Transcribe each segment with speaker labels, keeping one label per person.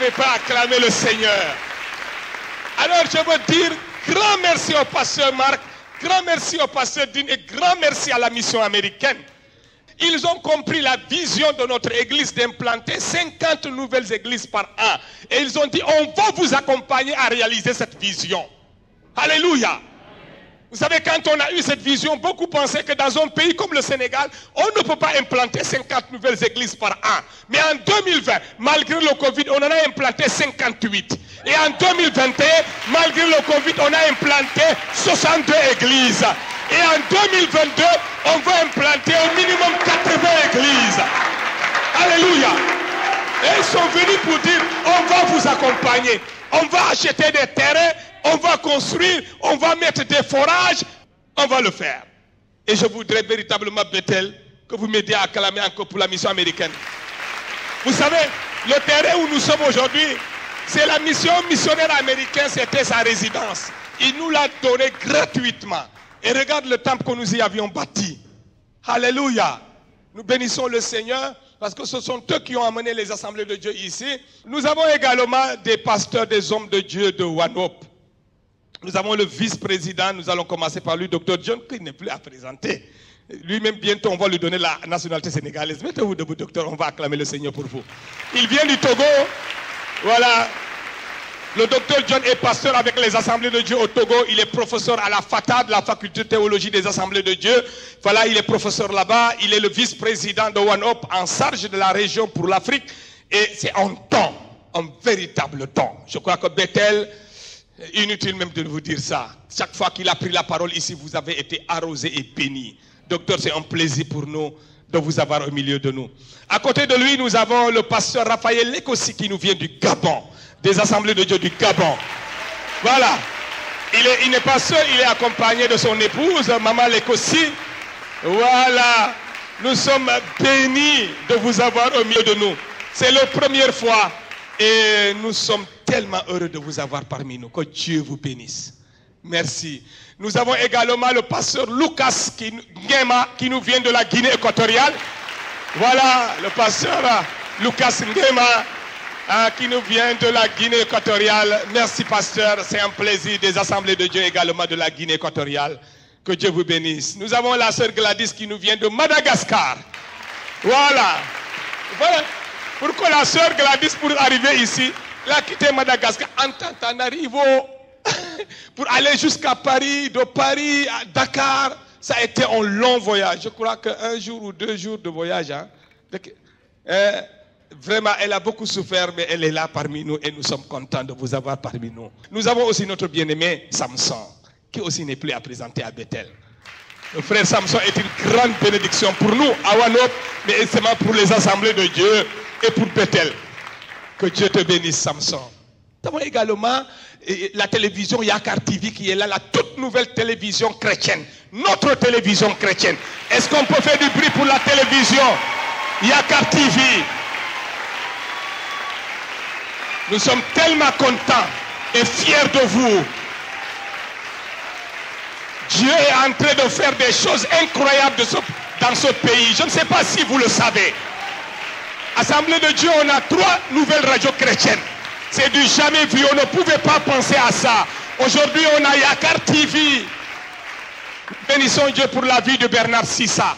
Speaker 1: n'avez pas acclamé le Seigneur? Alors je veux dire grand merci au pasteur Marc, grand merci au pasteur Dean et grand merci à la mission américaine. Ils ont compris la vision de notre église d'implanter 50 nouvelles églises par an. Et ils ont dit, on va vous accompagner à réaliser cette vision. Alléluia. Vous savez, quand on a eu cette vision, beaucoup pensaient que dans un pays comme le Sénégal, on ne peut pas implanter 50 nouvelles églises par an. Mais en 2020, malgré le Covid, on en a implanté 58. Et en 2021, malgré le Covid, on a implanté 62 églises. Et en 2022, on va implanter au minimum 80 églises. Alléluia. Et ils sont venus pour dire, on va vous accompagner. On va acheter des terrains, on va construire, on va mettre des forages, on va le faire. Et je voudrais véritablement, Bethel, que vous m'aidiez à acclamer encore pour la mission américaine. Vous savez, le terrain où nous sommes aujourd'hui, c'est la mission missionnaire américaine, c'était sa résidence. Il nous l'a donné gratuitement. Et regarde le temple que nous y avions bâti. Alléluia. Nous bénissons le Seigneur parce que ce sont eux qui ont amené les assemblées de Dieu ici. Nous avons également des pasteurs, des hommes de Dieu de One Hope. Nous avons le vice-président, nous allons commencer par lui, Dr. John, qui n'est plus à présenter. Lui-même, bientôt, on va lui donner la nationalité sénégalaise. Mettez-vous debout, docteur, on va acclamer le Seigneur pour vous. Il vient du Togo. Voilà. Le docteur John est pasteur avec les assemblées de Dieu au Togo. Il est professeur à la FATAD, la faculté de théologie des assemblées de Dieu. Voilà, il est professeur là-bas. Il est le vice-président de One Hope en charge de la région pour l'Afrique. Et c'est un temps, un véritable temps. Je crois que Bethel, inutile même de vous dire ça. Chaque fois qu'il a pris la parole ici, vous avez été arrosé et béni. Docteur, c'est un plaisir pour nous de vous avoir au milieu de nous. À côté de lui, nous avons le pasteur Raphaël Lekossi qui nous vient du Gabon, des assemblées de Dieu du Gabon. Voilà. Il n'est pas seul, il est accompagné de son épouse, Maman Lekossi. Voilà. Nous sommes bénis de vous avoir au milieu de nous. C'est la première fois et nous sommes tellement heureux de vous avoir parmi nous. Que Dieu vous bénisse. Merci. Nous avons également le pasteur Lucas Ngema qui nous vient de la Guinée équatoriale. Voilà, le pasteur Lucas Ngema qui nous vient de la Guinée équatoriale. Merci pasteur, c'est un plaisir des assemblées de Dieu également de la Guinée équatoriale. Que Dieu vous bénisse. Nous avons la sœur Gladys qui nous vient de Madagascar. Voilà. Voilà. Pourquoi la sœur Gladys, pour arriver ici, elle a quitté Madagascar en arrivant pour aller jusqu'à Paris, de Paris à Dakar. Ça a été un long voyage. Je crois qu'un jour ou 2 jours de voyage. Hein. Vraiment, elle a beaucoup souffert, mais elle est là parmi nous et nous sommes contents de vous avoir parmi nous. Nous avons aussi notre bien-aimé Samson, qui aussi n'est plus à présenter à Bethel. Le frère Samson est une grande bénédiction pour nous, à One Hope, mais également pour les assemblées de Dieu et pour Bethel. Que Dieu te bénisse, Samson. Nous avons également la télévision Yakar TV qui est là, la toute nouvelle télévision chrétienne. Notre télévision chrétienne. Est-ce qu'on peut faire du bruit pour la télévision Yakar TV? Nous sommes tellement contents et fiers de vous. Dieu est en train de faire des choses incroyables dans ce pays. Je ne sais pas si vous le savez. Assemblée de Dieu, on a 3 nouvelles radios chrétiennes. C'est du jamais vu, on ne pouvait pas penser à ça. Aujourd'hui, on a Yakar TV. Bénissons Dieu pour la vie de Bernard Sissa,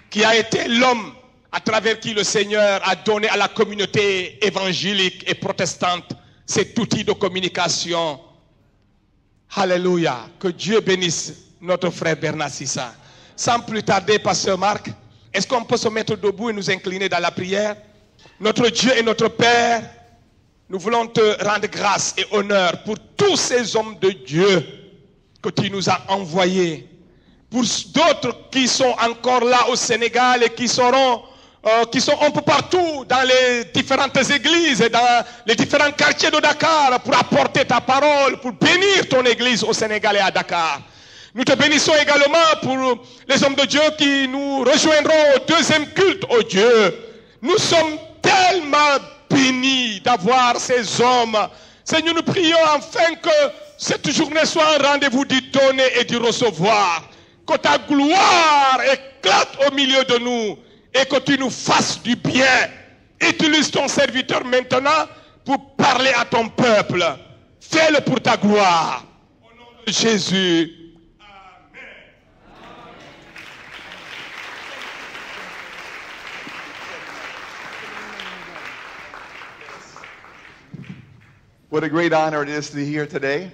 Speaker 1: qui a été l'homme à travers qui le Seigneur a donné à la communauté évangélique et protestante cet outil de communication. Alléluia. Que Dieu bénisse notre frère Bernard Sissa. Sans plus tarder, pasteur Marc, est-ce qu'on peut se mettre debout et nous incliner dans la prière? Notre Dieu et notre Père, nous voulons te rendre grâce et honneur pour tous ces hommes de Dieu que tu nous as envoyés. Pour d'autres qui sont encore là au Sénégal et qui sont un peu partout dans les différentes églises et dans les différents quartiers de Dakar pour apporter ta parole, pour bénir ton église au Sénégal et à Dakar. Nous te bénissons également pour les hommes de Dieu qui nous rejoindront au 2e culte, oh Dieu. Nous sommes tellement bénis d'avoir ces hommes. Seigneur, nous prions afin que cette journée soit un rendez-vous du donner et du recevoir. Que ta gloire éclate au milieu de nous et que tu nous fasses du bien. Utilise ton serviteur maintenant pour parler à ton peuple. Fais-le pour ta gloire. Au nom de Jésus.
Speaker 2: What a great honor it is to be here today.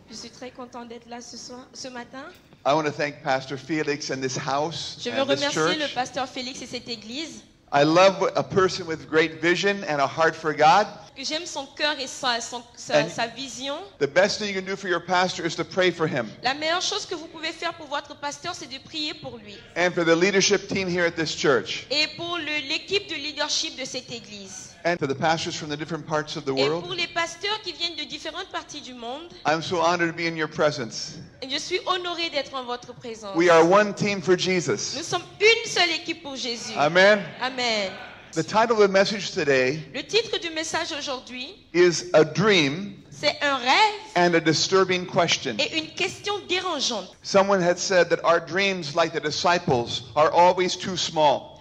Speaker 3: Je suis très content d'être là ce matin.
Speaker 2: I want to thank Pastor Felix and this house
Speaker 3: Je veux
Speaker 2: and this
Speaker 3: remercier le
Speaker 2: church.
Speaker 3: pasteur Félix et cette église.
Speaker 2: I love a person with great vision and a heart for God.
Speaker 3: J'aime son cœur et sa vision.
Speaker 2: The best thing you can do for your pastor is to pray for him
Speaker 3: La meilleure chose que vous pouvez faire pour votre pasteur, c'est de prier pour lui.
Speaker 2: and for the leadership team here at this church
Speaker 3: Et pour l'équipe de leadership de cette église.
Speaker 2: and for the pastors from the different parts of the
Speaker 3: Et pour
Speaker 2: world.
Speaker 3: les pasteurs qui viennent de différentes parties du monde.
Speaker 2: I'm so honored to be in your presence.
Speaker 3: Et je suis honorée d'être en votre présence.
Speaker 2: We are one team for Jesus.
Speaker 3: Nous sommes une seule équipe pour Jésus.
Speaker 2: Amen.
Speaker 3: Amen.
Speaker 2: The title of the message today
Speaker 3: Le titre du message aujourd'hui,
Speaker 2: is A Dream
Speaker 3: c'est un rêve
Speaker 2: and a Disturbing Question.
Speaker 3: et une question dérangeante.
Speaker 2: Someone had said that our dreams, like the disciples, are always too small.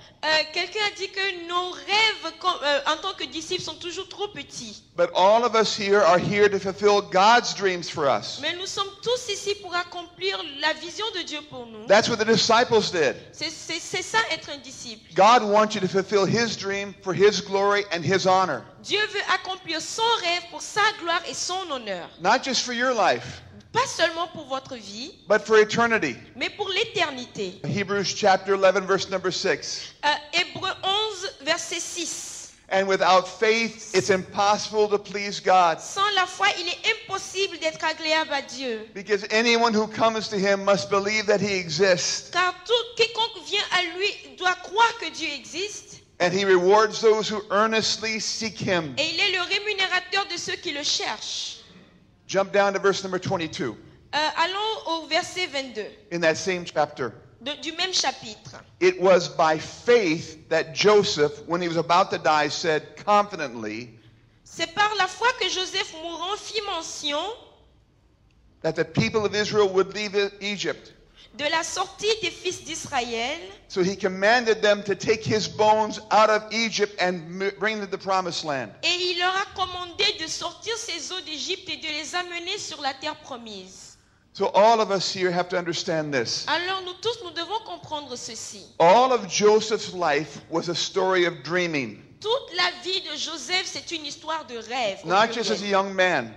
Speaker 3: Quelqu'un a dit que nos rêves en tant que disciples sont toujours trop petits.
Speaker 2: But all of us here are here to fulfill God's dreams for us.
Speaker 3: Mais nous sommes tous ici pour accomplir la vision de Dieu pour nous.
Speaker 2: That's what the disciples did.
Speaker 3: C'est ça être un disciple.
Speaker 2: God wants you to fulfill His dream for His glory and His honor.
Speaker 3: Dieu veut accomplir son rêve pour sa gloire et son honneur.
Speaker 2: Not just for your life,
Speaker 3: Pas seulement pour votre vie,
Speaker 2: but for eternity.
Speaker 3: mais pour l'éternité.
Speaker 2: Hebrews chapter 11, verse number 6.
Speaker 3: Hébreux 11, verset 6.
Speaker 2: And without faith, it's impossible to please God.
Speaker 3: Sans la foi, il est impossible d'être agréable à Dieu.
Speaker 2: Because anyone who comes to Him must believe that He exists.
Speaker 3: Car quiconque vient à lui doit croire que Dieu existe.
Speaker 2: And He rewards those who earnestly seek Him.
Speaker 3: Et il est le rémunérateur de ceux qui le cherchent.
Speaker 2: Jump down to verse number 22
Speaker 3: Allons au verset 22
Speaker 2: in that same chapter.
Speaker 3: du même chapitre.
Speaker 2: It was by faith that Joseph, when he was about to die, said confidently
Speaker 3: C'est par la foi que Joseph mourant fit mention
Speaker 2: that the people of Israel would leave Egypt.
Speaker 3: de la sortie des fils d'Israël.
Speaker 2: So he commanded them to take his bones out of Egypt and bring them to the promised land.
Speaker 3: Et il leur a commandé de sortir ses eaux d'Égypte et de les amener sur la terre promise.
Speaker 2: So all of us here have to understand this.
Speaker 3: Alors nous tous, nous devons comprendre ceci.
Speaker 2: All of Joseph's life was a story of dreaming.
Speaker 3: Toute la vie de Joseph, c'est une histoire de rêve. au
Speaker 2: Not just as a
Speaker 3: pluriel.
Speaker 2: young man,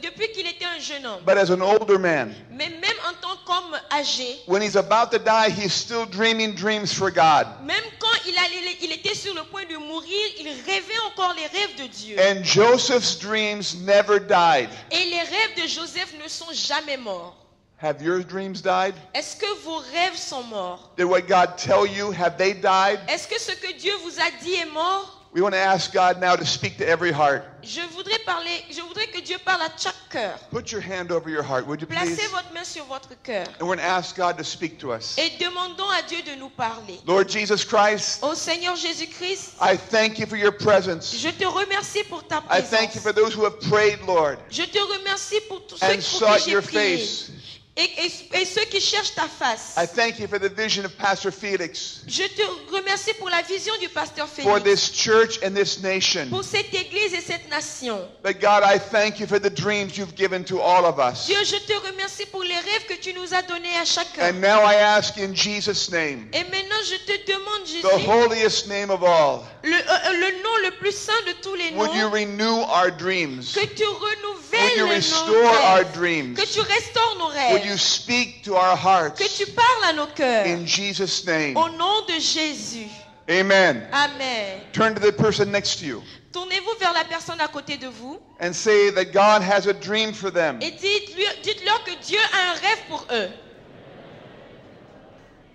Speaker 3: Depuis qu'il était un jeune homme.
Speaker 2: but as an older man.
Speaker 3: Mais même en tant qu'homme âgé,
Speaker 2: When he's about to die, he's still dreaming dreams for God.
Speaker 3: même quand il était sur le point de mourir, il rêvait encore les rêves de Dieu.
Speaker 2: And Joseph's dreams never died.
Speaker 3: Et les rêves de Joseph ne sont jamais morts.
Speaker 2: Have your dreams died?
Speaker 3: Est-ce que vos rêves sont morts?
Speaker 2: Did what God tell you, have they died?
Speaker 3: Est-ce que ce que Dieu vous a dit est mort?
Speaker 2: We want to ask God now to speak to every heart.
Speaker 3: Je voudrais que Dieu parle à chaque cœur.
Speaker 2: Put your hand over your heart, would you please?
Speaker 3: Placez votre main sur votre cœur.
Speaker 2: And we're going to ask God to speak to us.
Speaker 3: Et demandons à Dieu de nous parler.
Speaker 2: Lord Jesus Christ,
Speaker 3: Ô Seigneur Jésus-Christ,
Speaker 2: I thank you for your presence.
Speaker 3: je te remercie pour ta
Speaker 2: I thank you
Speaker 3: présence.
Speaker 2: for those who have prayed, Lord,
Speaker 3: Je te remercie pour tous ceux
Speaker 2: and
Speaker 3: pour
Speaker 2: sought
Speaker 3: qui
Speaker 2: your
Speaker 3: j'ai prié.
Speaker 2: face.
Speaker 3: Et ceux qui cherchent ta face.
Speaker 2: I thank you for the vision of Pastor Felix,
Speaker 3: Je te remercie pour la vision du pasteur
Speaker 2: for
Speaker 3: Félix,
Speaker 2: this church and this nation.
Speaker 3: pour cette église et cette nation.
Speaker 2: But God, I thank you for the dreams you've given to all of us.
Speaker 3: Dieu, je te remercie pour les rêves que tu nous as donnés à chacun.
Speaker 2: And now I ask in Jesus' name,
Speaker 3: Et maintenant, je te demande,
Speaker 2: the
Speaker 3: Jésus,
Speaker 2: holiest name of all,
Speaker 3: le nom le plus saint de tous les
Speaker 2: would you
Speaker 3: noms,
Speaker 2: renew our dreams?
Speaker 3: que tu
Speaker 2: Would
Speaker 3: renouvelles
Speaker 2: you
Speaker 3: nos
Speaker 2: restore our
Speaker 3: rêves,
Speaker 2: dreams?
Speaker 3: que tu restaures nos
Speaker 2: Would you
Speaker 3: rêves,
Speaker 2: speak to our
Speaker 3: que
Speaker 2: hearts?
Speaker 3: tu parles à nos cœurs.
Speaker 2: In Jesus' name.
Speaker 3: Au nom de Jésus.
Speaker 2: Amen.
Speaker 3: Amen.
Speaker 2: Turn to the person next to you
Speaker 3: Tournez-vous vers la personne à côté de vous
Speaker 2: and say that God has a dream for them.
Speaker 3: et dites-leur que Dieu a un rêve pour eux.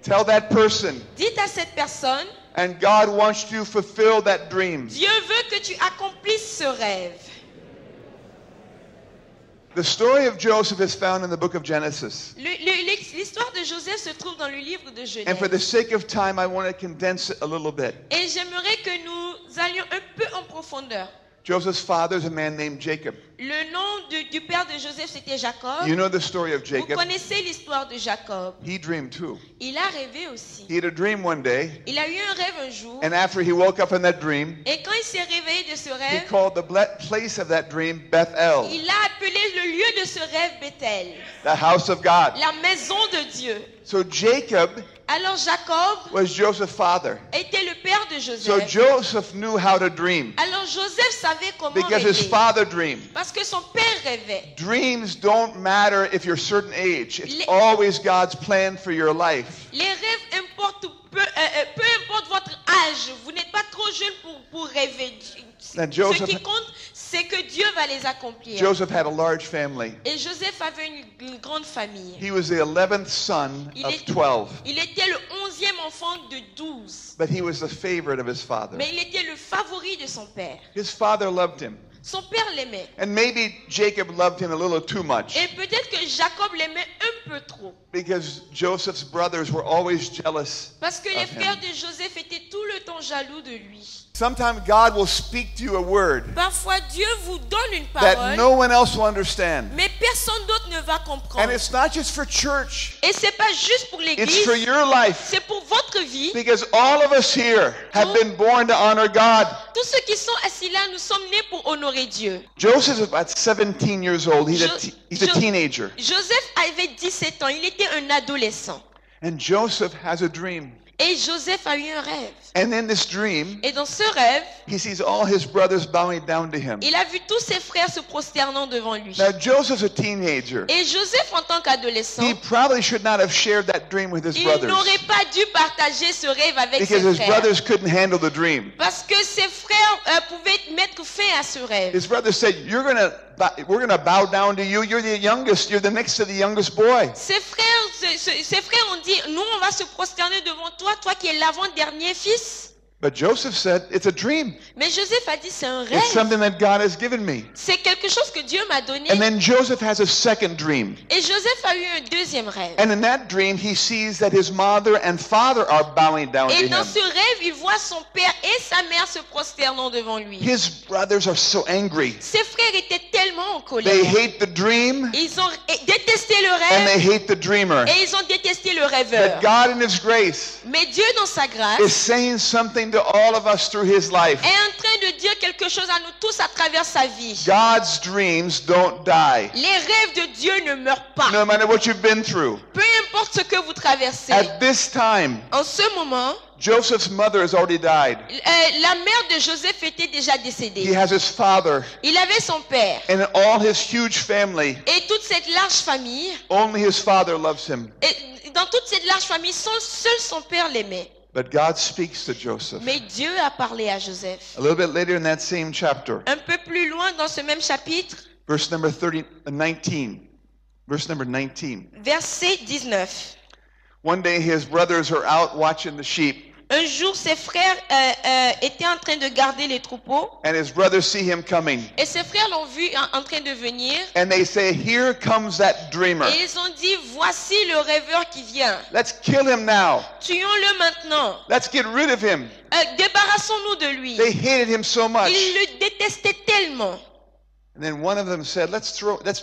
Speaker 2: Tell that person,
Speaker 3: Dites à cette personne,
Speaker 2: and God wants you to fulfill that dream.
Speaker 3: Dieu veut que tu accomplisses ce rêve.
Speaker 2: The story of Joseph is found in the book of Genesis.
Speaker 3: L'histoire de Joseph se trouve dans le livre de
Speaker 2: And for the
Speaker 3: Genèse.
Speaker 2: sake of time, I want to condense it a little bit.
Speaker 3: Et j'aimerais que nous allions un peu en profondeur.
Speaker 2: Joseph's father is a man named Jacob.
Speaker 3: Le nom du père de Joseph, c'était Jacob.
Speaker 2: You know the story of
Speaker 3: Vous
Speaker 2: Jacob.
Speaker 3: connaissez l'histoire de Jacob.
Speaker 2: He dreamed too.
Speaker 3: Il a rêvé aussi.
Speaker 2: He had a dream one day,
Speaker 3: Il a eu un rêve un jour.
Speaker 2: and after he woke up in that dream,
Speaker 3: Et quand il s'est réveillé de ce
Speaker 2: he
Speaker 3: rêve,
Speaker 2: called the place of that dream Bethel,
Speaker 3: il a appelé le lieu de ce rêve Bethel,
Speaker 2: the house of God.
Speaker 3: la maison de Dieu.
Speaker 2: So Jacob
Speaker 3: Alors Jacob
Speaker 2: was Joseph's father.
Speaker 3: était le père de
Speaker 2: So
Speaker 3: Joseph.
Speaker 2: Joseph knew how to dream
Speaker 3: Alors Joseph savait comment
Speaker 2: because his
Speaker 3: rêver.
Speaker 2: father dreamed.
Speaker 3: Parce que son père rêvait.
Speaker 2: Dreams don't matter if you're a certain age. It's
Speaker 3: Les-
Speaker 2: always God's plan for your life.
Speaker 3: Les rêves importent peu importe votre âge. Vous n'êtes pas trop jeune pour rêver.
Speaker 2: Now, Joseph-
Speaker 3: Ce qui compte, c'est que Dieu va les accomplir.
Speaker 2: Joseph had a large family.
Speaker 3: Et Joseph avait une grande famille.
Speaker 2: He was the 11th son of 12,
Speaker 3: Il était le 11e enfant de 12.
Speaker 2: but he was the favorite of his father.
Speaker 3: Mais il était le favori de son père.
Speaker 2: His father loved him.
Speaker 3: Son père l'aimait.
Speaker 2: And maybe Jacob loved him a little too much
Speaker 3: Et peut-être que Jacob l'aimait un peu trop.
Speaker 2: because Joseph's brothers were always jealous.
Speaker 3: Parce que les
Speaker 2: of him.
Speaker 3: frères de Joseph étaient tout le temps jaloux de lui.
Speaker 2: Sometimes God will speak to you a word
Speaker 3: Parfois, Dieu vous donne une
Speaker 2: that
Speaker 3: parole,
Speaker 2: no one else will understand.
Speaker 3: mais personne d'autre ne va
Speaker 2: And
Speaker 3: comprendre.
Speaker 2: it's not just for church,
Speaker 3: Et c'est pas juste pour
Speaker 2: it's
Speaker 3: l'église,
Speaker 2: for your life.
Speaker 3: c'est pour votre vie.
Speaker 2: Because all of us here have been born to honor God.
Speaker 3: Tous ceux qui sont assis là, nous sommes nés pour honorer Dieu.
Speaker 2: Joseph is about 17 years old. He's a
Speaker 3: Jo-
Speaker 2: teenager.
Speaker 3: Joseph avait 17 ans, il était un adolescent.
Speaker 2: And Joseph has a dream.
Speaker 3: Et Joseph a eu un rêve.
Speaker 2: And in this dream,
Speaker 3: Et dans ce rêve,
Speaker 2: he sees all his brothers bowing down to him.
Speaker 3: il a vu tous ses frères se prosternant devant lui.
Speaker 2: Now, Joseph's a teenager.
Speaker 3: Et Joseph, en tant qu'adolescent,
Speaker 2: He probably should not have shared that dream with his
Speaker 3: il
Speaker 2: brothers
Speaker 3: n'aurait pas dû partager ce rêve avec
Speaker 2: because
Speaker 3: ses
Speaker 2: his
Speaker 3: frères.
Speaker 2: brothers couldn't handle the dream.
Speaker 3: Parce que ses frères pouvaient mettre fin à ce rêve.
Speaker 2: His brothers said, we're gonna bow down to you. You're the youngest. You're the next to the youngest boy.
Speaker 3: Ses frères ont dit, nous on va se prosterner devant toi, toi qui es l'avant-dernier fils.
Speaker 2: But Joseph said, it's a dream.
Speaker 3: Mais Joseph a dit, c'est un
Speaker 2: It's
Speaker 3: rêve.
Speaker 2: something that God has given me.
Speaker 3: C'est quelque chose que Dieu m'a donné.
Speaker 2: And then Joseph has a second dream.
Speaker 3: Et Joseph a eu un deuxième rêve.
Speaker 2: And in that dream, he sees that his mother and father are bowing down to
Speaker 3: Et dans
Speaker 2: him.
Speaker 3: ce rêve, il voit son père et sa mère se prosternant devant lui.
Speaker 2: His brothers are so angry.
Speaker 3: Ses frères étaient tellement en
Speaker 2: They
Speaker 3: colère.
Speaker 2: hate the dream
Speaker 3: Ils ont détesté le
Speaker 2: and they
Speaker 3: rêve
Speaker 2: hate the dreamer.
Speaker 3: et ils ont détesté le
Speaker 2: But
Speaker 3: rêveur.
Speaker 2: God in his grace
Speaker 3: Mais Dieu, dans sa grâce,
Speaker 2: is saying something to all of us through his life.
Speaker 3: est en train de dire quelque chose à nous tous à travers sa vie.
Speaker 2: God's dreams don't die.
Speaker 3: Les rêves de Dieu ne meurent pas.
Speaker 2: No matter what you've been through.
Speaker 3: Peu importe ce que vous traversez.
Speaker 2: At this time,
Speaker 3: En ce moment,
Speaker 2: Joseph's mother has already died.
Speaker 3: la mère de Joseph était déjà
Speaker 2: He
Speaker 3: décédée.
Speaker 2: has his father
Speaker 3: Il avait son père.
Speaker 2: and all his huge family.
Speaker 3: Et toute cette large famille,
Speaker 2: Only his father loves him.
Speaker 3: et dans toute cette large famille, seul son père l'aimait.
Speaker 2: But God speaks to Joseph.
Speaker 3: Mais Dieu a parlé à Joseph.
Speaker 2: A little bit later in that same chapter,
Speaker 3: Un peu plus loin dans ce même chapitre,
Speaker 2: verse number 19. Verse number 19.
Speaker 3: verset 19.
Speaker 2: One day his brothers are out watching the sheep,
Speaker 3: Un jour, ses frères étaient en train de garder les troupeaux.
Speaker 2: and his brothers see him coming.
Speaker 3: Et ses frères l'ont vu en train de venir.
Speaker 2: And they say, "Here comes that dreamer.
Speaker 3: Et ils ont dit, voici le rêveur qui vient.
Speaker 2: Let's kill him now.
Speaker 3: Tuons-le maintenant.
Speaker 2: Let's get rid of him."
Speaker 3: Débarrassons-nous de lui.
Speaker 2: They hated him so much.
Speaker 3: Ils le détestaient tellement.
Speaker 2: And then one of them said,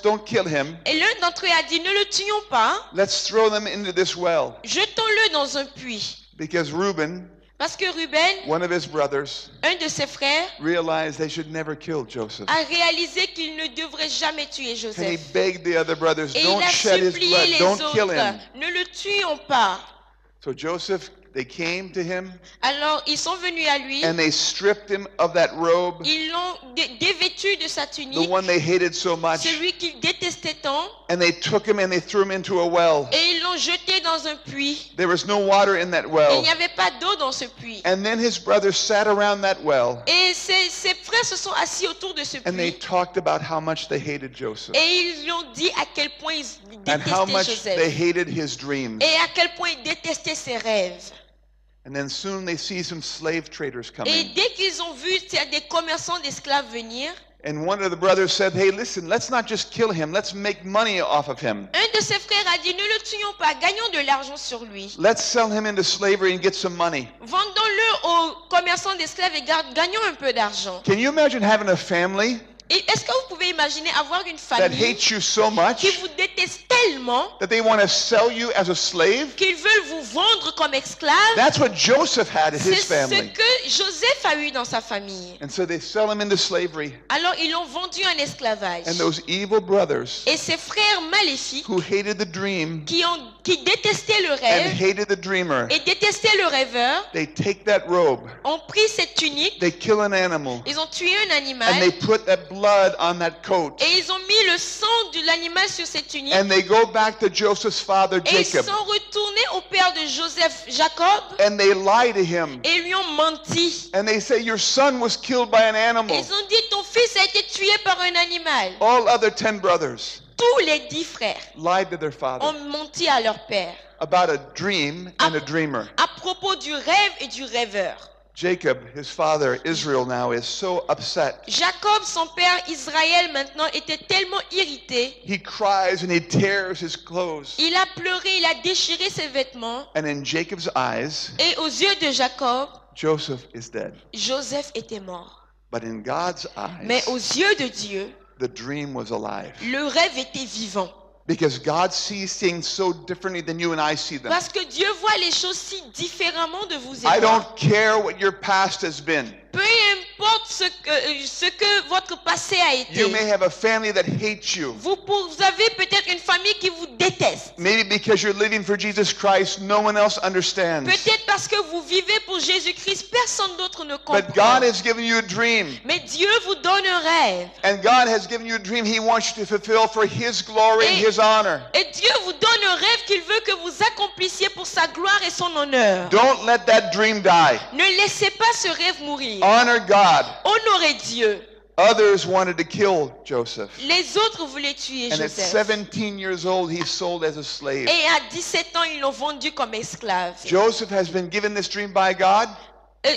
Speaker 2: don't kill him.
Speaker 3: Et l'un d'entre eux a dit, ne le tuons pas.
Speaker 2: Let's throw them into this well.
Speaker 3: Jetons-le dans un puits.
Speaker 2: Because Reuben,
Speaker 3: Parce que Ruben,
Speaker 2: one of his brothers,
Speaker 3: un de ses frères,
Speaker 2: realized they should never kill Joseph.
Speaker 3: a réalisé qu'il ne devrait jamais tuer
Speaker 2: And he
Speaker 3: Joseph.
Speaker 2: begged the other brothers,
Speaker 3: Et il
Speaker 2: don't
Speaker 3: a
Speaker 2: shed his
Speaker 3: supplié
Speaker 2: blood,
Speaker 3: les
Speaker 2: don't kill
Speaker 3: autres,
Speaker 2: him.
Speaker 3: ne le tuons pas.
Speaker 2: So Joseph, they came to him
Speaker 3: Alors ils sont venus à lui,
Speaker 2: and they stripped him of that robe,
Speaker 3: ils l'ont dévêtu de sa
Speaker 2: the
Speaker 3: tunique,
Speaker 2: one they hated so much,
Speaker 3: celui qu'il détestait tant,
Speaker 2: and they took him and they threw him into a well.
Speaker 3: et ils l'ont jeté dans un puits.
Speaker 2: There was no water in that
Speaker 3: Et il
Speaker 2: well.
Speaker 3: n'y avait pas d'eau dans ce puits.
Speaker 2: And then his brothers sat around that well
Speaker 3: Et ses frères se sont assis autour de ce
Speaker 2: and they
Speaker 3: puits.
Speaker 2: talked about how much they hated Joseph
Speaker 3: Et ils lui ont dit à quel point ils
Speaker 2: and how
Speaker 3: détestaient
Speaker 2: much they
Speaker 3: Joseph.
Speaker 2: hated his dreams.
Speaker 3: Et à quel point ils détestaient ses rêves.
Speaker 2: And then soon they see some slave traders
Speaker 3: Et
Speaker 2: coming.
Speaker 3: dès qu'ils ont vu des commerçants d'esclaves venir,
Speaker 2: And one of the brothers said, hey, listen, let's not just kill him. Let's make money off of him.
Speaker 3: Un de ses frères a dit, ne le tuons pas, gagnons de l'argent sur lui.
Speaker 2: Let's sell him into slavery and get some money.
Speaker 3: Vendons-le aux commerçants d'esclaves et gagnons un peu d'argent.
Speaker 2: Can you imagine having a family
Speaker 3: Et est-ce que vous pouvez imaginer avoir une
Speaker 2: that
Speaker 3: famille
Speaker 2: hates you so much
Speaker 3: qui vous déteste tellement
Speaker 2: that they want to sell you as a slave?
Speaker 3: qu'ils veulent vous vendre comme esclave?
Speaker 2: That's what Joseph had in
Speaker 3: C'est
Speaker 2: his
Speaker 3: ce
Speaker 2: family.
Speaker 3: que Joseph a eu dans sa famille.
Speaker 2: And so they sell him into slavery.
Speaker 3: Alors ils l'ont vendu en esclavage.
Speaker 2: And those evil brothers
Speaker 3: Et ses frères maléfiques
Speaker 2: who hated the dream
Speaker 3: qui détestaient le
Speaker 2: and
Speaker 3: rêve
Speaker 2: hated the dreamer,
Speaker 3: et détestaient le rêveur
Speaker 2: they take that robe,
Speaker 3: ont pris cette tunique,
Speaker 2: they kill an animal,
Speaker 3: ils ont tué un animal
Speaker 2: and they put that blood on that coat.
Speaker 3: et ils ont mis le sang de l'animal sur cette tunique
Speaker 2: And they go back to Joseph's father,
Speaker 3: et ils
Speaker 2: Jacob,
Speaker 3: sont retournés au père de Joseph, Jacob,
Speaker 2: and they lie to him.
Speaker 3: et lui ont menti.
Speaker 2: And they say, your son was killed by an animal.
Speaker 3: Ils ont dit, ton fils a été tué par un animal.
Speaker 2: All other 10 brothers
Speaker 3: Tous les 10 frères
Speaker 2: lied to their father
Speaker 3: ont menti à leur père
Speaker 2: about a dream and a dreamer.
Speaker 3: à propos du rêve et du rêveur.
Speaker 2: Jacob, his father, Israel now, is so upset.
Speaker 3: Jacob, son père Israël maintenant, était tellement irrité.
Speaker 2: He cries and he tears his clothes.
Speaker 3: Il a pleuré, il a déchiré ses vêtements.
Speaker 2: And in Jacob's eyes,
Speaker 3: Et aux yeux de Jacob,
Speaker 2: Joseph is dead.
Speaker 3: Joseph était mort.
Speaker 2: But in God's
Speaker 3: Mais aux
Speaker 2: eyes,
Speaker 3: yeux de Dieu,
Speaker 2: the dream was alive.
Speaker 3: le rêve était vivant.
Speaker 2: Because God sees things so differently than you and I see them.
Speaker 3: Parce que Dieu voit les choses si différemment de vous et
Speaker 2: I
Speaker 3: moi.
Speaker 2: don't care what your past has been.
Speaker 3: Peu importe ce que votre passé a été.
Speaker 2: You may have a family that hates you.
Speaker 3: Vous avez peut-être une famille qui vous déteste.
Speaker 2: Maybe because you're living for Jesus Christ, no one else understands.
Speaker 3: Peut-être parce que vous vivez pour Jésus-Christ, personne d'autre ne
Speaker 2: But
Speaker 3: comprend.
Speaker 2: God has given you a dream.
Speaker 3: Mais Dieu vous donne un rêve.
Speaker 2: And God has given you a dream He wants you to fulfill for His glory and His honor.
Speaker 3: Et Dieu vous donne un rêve qu'il veut que vous accomplissiez pour sa gloire et son honneur.
Speaker 2: Don't let that dream die.
Speaker 3: Ne laissez pas ce rêve mourir.
Speaker 2: Honor God.
Speaker 3: Honorez Dieu.
Speaker 2: Others wanted to kill Joseph.
Speaker 3: Les autres voulaient tuer
Speaker 2: And at
Speaker 3: Joseph.
Speaker 2: 17 years old, he's sold as a slave.
Speaker 3: Et à 17 ans, ils l'ont vendu comme esclave.
Speaker 2: Joseph has been given this dream by God.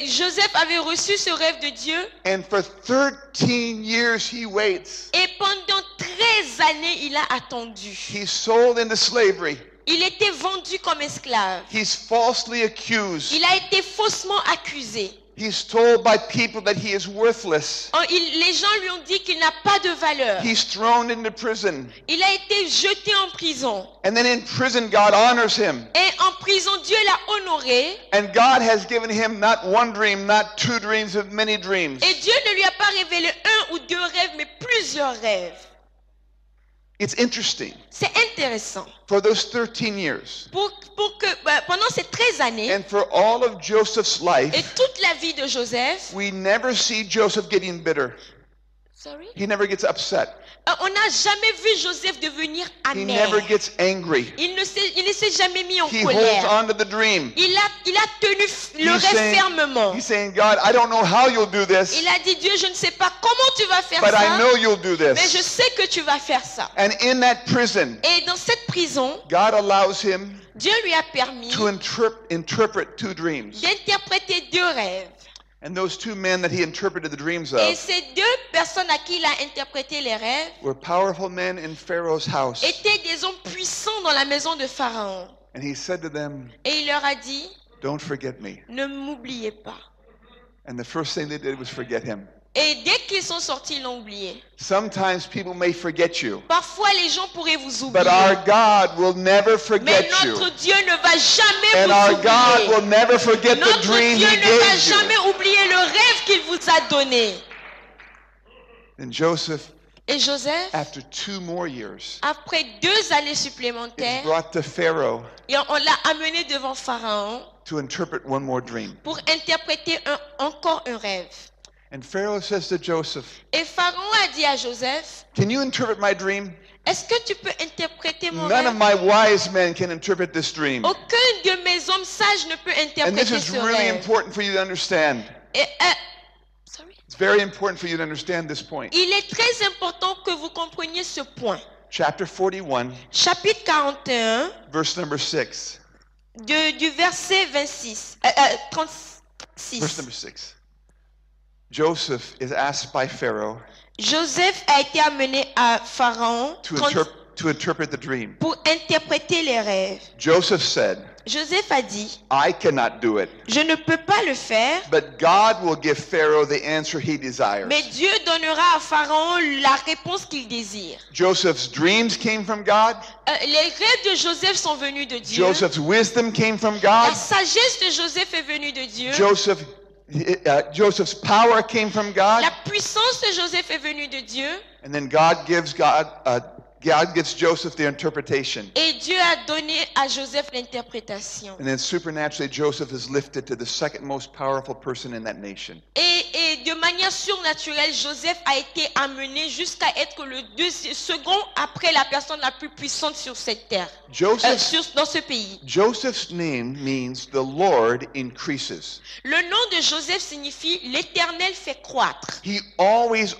Speaker 3: Joseph avait reçu ce rêve de Dieu.
Speaker 2: And for 13 years, he waits.
Speaker 3: Et pendant 13 années, il a attendu.
Speaker 2: He's sold into slavery.
Speaker 3: Il était vendu comme esclave.
Speaker 2: He's falsely accused.
Speaker 3: Il a été faussement accusé.
Speaker 2: He's told by people that he is worthless.
Speaker 3: Les gens lui ont dit qu'il n'a pas de valeur.
Speaker 2: He's thrown into prison.
Speaker 3: Il a été jeté en prison.
Speaker 2: And then in prison, God honors him.
Speaker 3: Et en prison, Dieu l'a honoré.
Speaker 2: And God has given him not one dream, not two dreams, but many dreams.
Speaker 3: Et Dieu ne lui a pas révélé un ou deux rêves, mais plusieurs rêves.
Speaker 2: It's interesting.
Speaker 3: C'est intéressant.
Speaker 2: For those 13 years,
Speaker 3: Pendant ces 13 années,
Speaker 2: and for all of Joseph's
Speaker 3: et
Speaker 2: life,
Speaker 3: toute la vie de Joseph,
Speaker 2: we never see Joseph getting bitter.
Speaker 3: sorry?
Speaker 2: He never gets upset.
Speaker 3: On n'a jamais vu Joseph devenir
Speaker 2: He
Speaker 3: amer.
Speaker 2: never gets angry.
Speaker 3: Il ne s'est jamais mis en
Speaker 2: He holds
Speaker 3: colère.
Speaker 2: on to the dream.
Speaker 3: Il a tenu le rêve fermement.
Speaker 2: He's saying, God, I don't know how you'll do this,
Speaker 3: Il a dit, Dieu, je ne sais pas comment tu vas faire
Speaker 2: but I
Speaker 3: ça,
Speaker 2: know you'll do
Speaker 3: mais je
Speaker 2: this.
Speaker 3: sais que tu vas faire ça.
Speaker 2: And in that prison,
Speaker 3: Et dans cette prison,
Speaker 2: God allows him
Speaker 3: Dieu lui a permis
Speaker 2: to interpret two dreams.
Speaker 3: d'interpréter deux rêves.
Speaker 2: And those two men that he interpreted the dreams
Speaker 3: Et
Speaker 2: of
Speaker 3: ces deux personnes à qui il a interprété les rêves
Speaker 2: were powerful men in Pharaoh's house.
Speaker 3: étaient des hommes puissants dans la maison de Pharaon.
Speaker 2: And he said to them,
Speaker 3: Et il leur a dit,
Speaker 2: don't forget me.
Speaker 3: ne m'oubliez pas.
Speaker 2: And the first thing they did was forget him.
Speaker 3: Et dès qu'ils sont sortis, ils l'ont oublié.
Speaker 2: Sometimes people may forget you,
Speaker 3: Parfois, les gens pourraient vous oublier.
Speaker 2: but our God will never
Speaker 3: Mais
Speaker 2: forget you.
Speaker 3: notre Dieu ne va jamais
Speaker 2: And
Speaker 3: vous
Speaker 2: our God
Speaker 3: oublier.
Speaker 2: will never forget the
Speaker 3: Notre
Speaker 2: dream
Speaker 3: Dieu
Speaker 2: he
Speaker 3: ne va
Speaker 2: gave
Speaker 3: jamais
Speaker 2: you.
Speaker 3: oublier le rêve qu'il vous a donné.
Speaker 2: And Joseph,
Speaker 3: Et Joseph,
Speaker 2: after 2 more years,
Speaker 3: après 2 années
Speaker 2: is
Speaker 3: supplémentaires,
Speaker 2: brought to Pharaoh
Speaker 3: et on l'a amené devant Pharaon
Speaker 2: to interpret one more dream.
Speaker 3: pour interpréter encore un rêve.
Speaker 2: And Pharaoh says to Joseph,
Speaker 3: Et Pharaon a dit à Joseph,
Speaker 2: can you interpret my dream?
Speaker 3: est-ce que tu peux interpréter mon
Speaker 2: None of
Speaker 3: rêve?
Speaker 2: my wise men can interpret this dream.
Speaker 3: Aucun de mes hommes sages ne peut
Speaker 2: And this
Speaker 3: interpréter
Speaker 2: is
Speaker 3: ce
Speaker 2: really
Speaker 3: rêve.
Speaker 2: important for you to understand.
Speaker 3: Et, sorry.
Speaker 2: It's very important for you to understand this point.
Speaker 3: Il est très important que vous compreniez ce point.
Speaker 2: Chapter 41,
Speaker 3: Chapitre 41,
Speaker 2: verse number 6.
Speaker 3: du verset 26, 36.
Speaker 2: Verse number 6. Joseph is asked by Pharaoh,
Speaker 3: Joseph a été amené à Pharaon
Speaker 2: to interpret the dream.
Speaker 3: pour interpréter les rêves.
Speaker 2: Joseph said,
Speaker 3: Joseph a dit,
Speaker 2: I cannot do it,
Speaker 3: je ne peux pas le faire,
Speaker 2: but God will give Pharaoh the answer he desires.
Speaker 3: mais Dieu donnera à Pharaon la réponse qu'il désire.
Speaker 2: Joseph's dreams came from God.
Speaker 3: Les rêves de Joseph sont venus de Dieu.
Speaker 2: Joseph's wisdom came from God.
Speaker 3: La sagesse de Joseph est venue de Dieu.
Speaker 2: Joseph's power came from God.
Speaker 3: La puissance de Joseph est venue de Dieu.
Speaker 2: And then God gives Joseph the interpretation.
Speaker 3: Et Dieu a donné à Joseph l'interprétation.
Speaker 2: And then supernaturally, Joseph is lifted to the second most powerful person in that nation.
Speaker 3: Et de manière surnaturelle, Joseph a été amené jusqu'à être le second après la personne la plus puissante sur cette terre, dans ce pays.
Speaker 2: Joseph's name means the Lord increases.
Speaker 3: Le nom de Joseph signifie l'Éternel fait croître.
Speaker 2: He always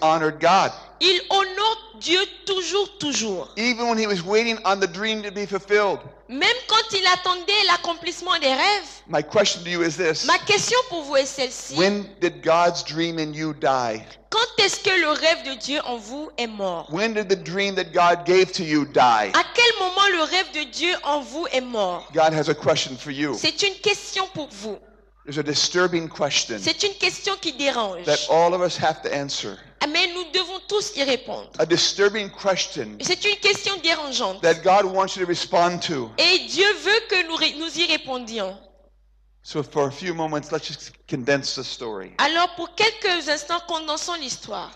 Speaker 2: honored God.
Speaker 3: Il honore Dieu toujours.
Speaker 2: Even when he was waiting on the dream to be fulfilled.
Speaker 3: Même quand il attendait l'accomplissement des rêves.
Speaker 2: My question to you is this.
Speaker 3: Ma question pour vous est celle-ci.
Speaker 2: When did God's dream in you die?
Speaker 3: Quand est-ce que le rêve de Dieu en vous est mort?
Speaker 2: When did the dream that God gave to you die?
Speaker 3: À quel moment le rêve de Dieu en vous est mort?
Speaker 2: God has a question for you.
Speaker 3: C'est une question pour vous.
Speaker 2: There's a disturbing question
Speaker 3: C'est une question qui dérange.
Speaker 2: that all of us have to answer.
Speaker 3: Mais nous devons tous y répondre.
Speaker 2: A disturbing question
Speaker 3: C'est une question dérangeante.
Speaker 2: that God wants you to respond to.
Speaker 3: Et Dieu veut que nous y répondions.
Speaker 2: So for a few moments, let's just condense the story.
Speaker 3: Alors pour quelques instants, condensons l'histoire.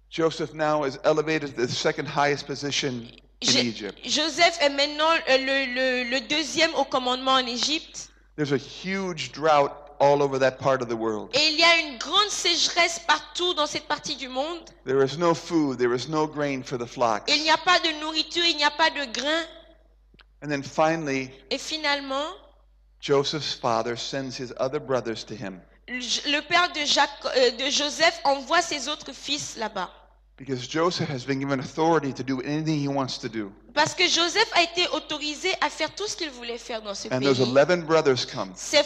Speaker 2: Joseph now is elevated to the second highest position in Egypt.
Speaker 3: Joseph est maintenant le deuxième au commandement en Égypte.
Speaker 2: There's a huge drought all over that part of the world.
Speaker 3: Et il y a une grande sécheresse partout dans cette partie du monde.
Speaker 2: There is no food, there is no grain for the flocks.
Speaker 3: Il n'y a pas de nourriture, il n'y a pas de grain.
Speaker 2: And then finally,
Speaker 3: Et finalement,
Speaker 2: Joseph's father sends his other brothers to him.
Speaker 3: Le père de Joseph envoie ses autres fils là-bas.
Speaker 2: Because Joseph has been given authority to do anything he wants to do.
Speaker 3: Parce que Joseph a été autorisé à faire tout ce qu'il voulait faire dans ce
Speaker 2: And
Speaker 3: pays.
Speaker 2: those 11 brothers come
Speaker 3: Ses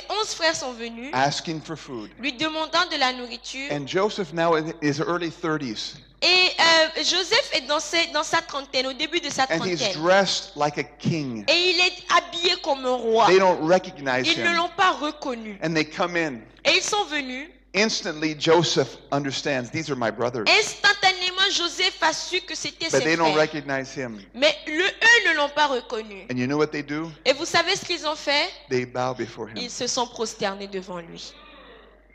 Speaker 3: 11 frères sont venus,
Speaker 2: asking for food.
Speaker 3: lui demandant de la nourriture.
Speaker 2: And Joseph now in his early 30s.
Speaker 3: Et Joseph est dans sa trentaine, au début de sa
Speaker 2: And he's
Speaker 3: trentaine.
Speaker 2: dressed like a king.
Speaker 3: Et il est habillé comme un roi.
Speaker 2: They don't recognize
Speaker 3: Ils ne
Speaker 2: him.
Speaker 3: l'ont pas reconnu.
Speaker 2: And they come in.
Speaker 3: Et ils sont venus.
Speaker 2: Instantly, Joseph understands, these are my brothers.
Speaker 3: Instantanément, Joseph a su que c'était
Speaker 2: But
Speaker 3: ses
Speaker 2: they don't
Speaker 3: frères.
Speaker 2: recognize him.
Speaker 3: Mais eux ne l'ont pas reconnu.
Speaker 2: And you know what they do?
Speaker 3: Et vous savez ce qu'ils ont fait?
Speaker 2: They bow before him.
Speaker 3: Ils se sont prosternés devant lui.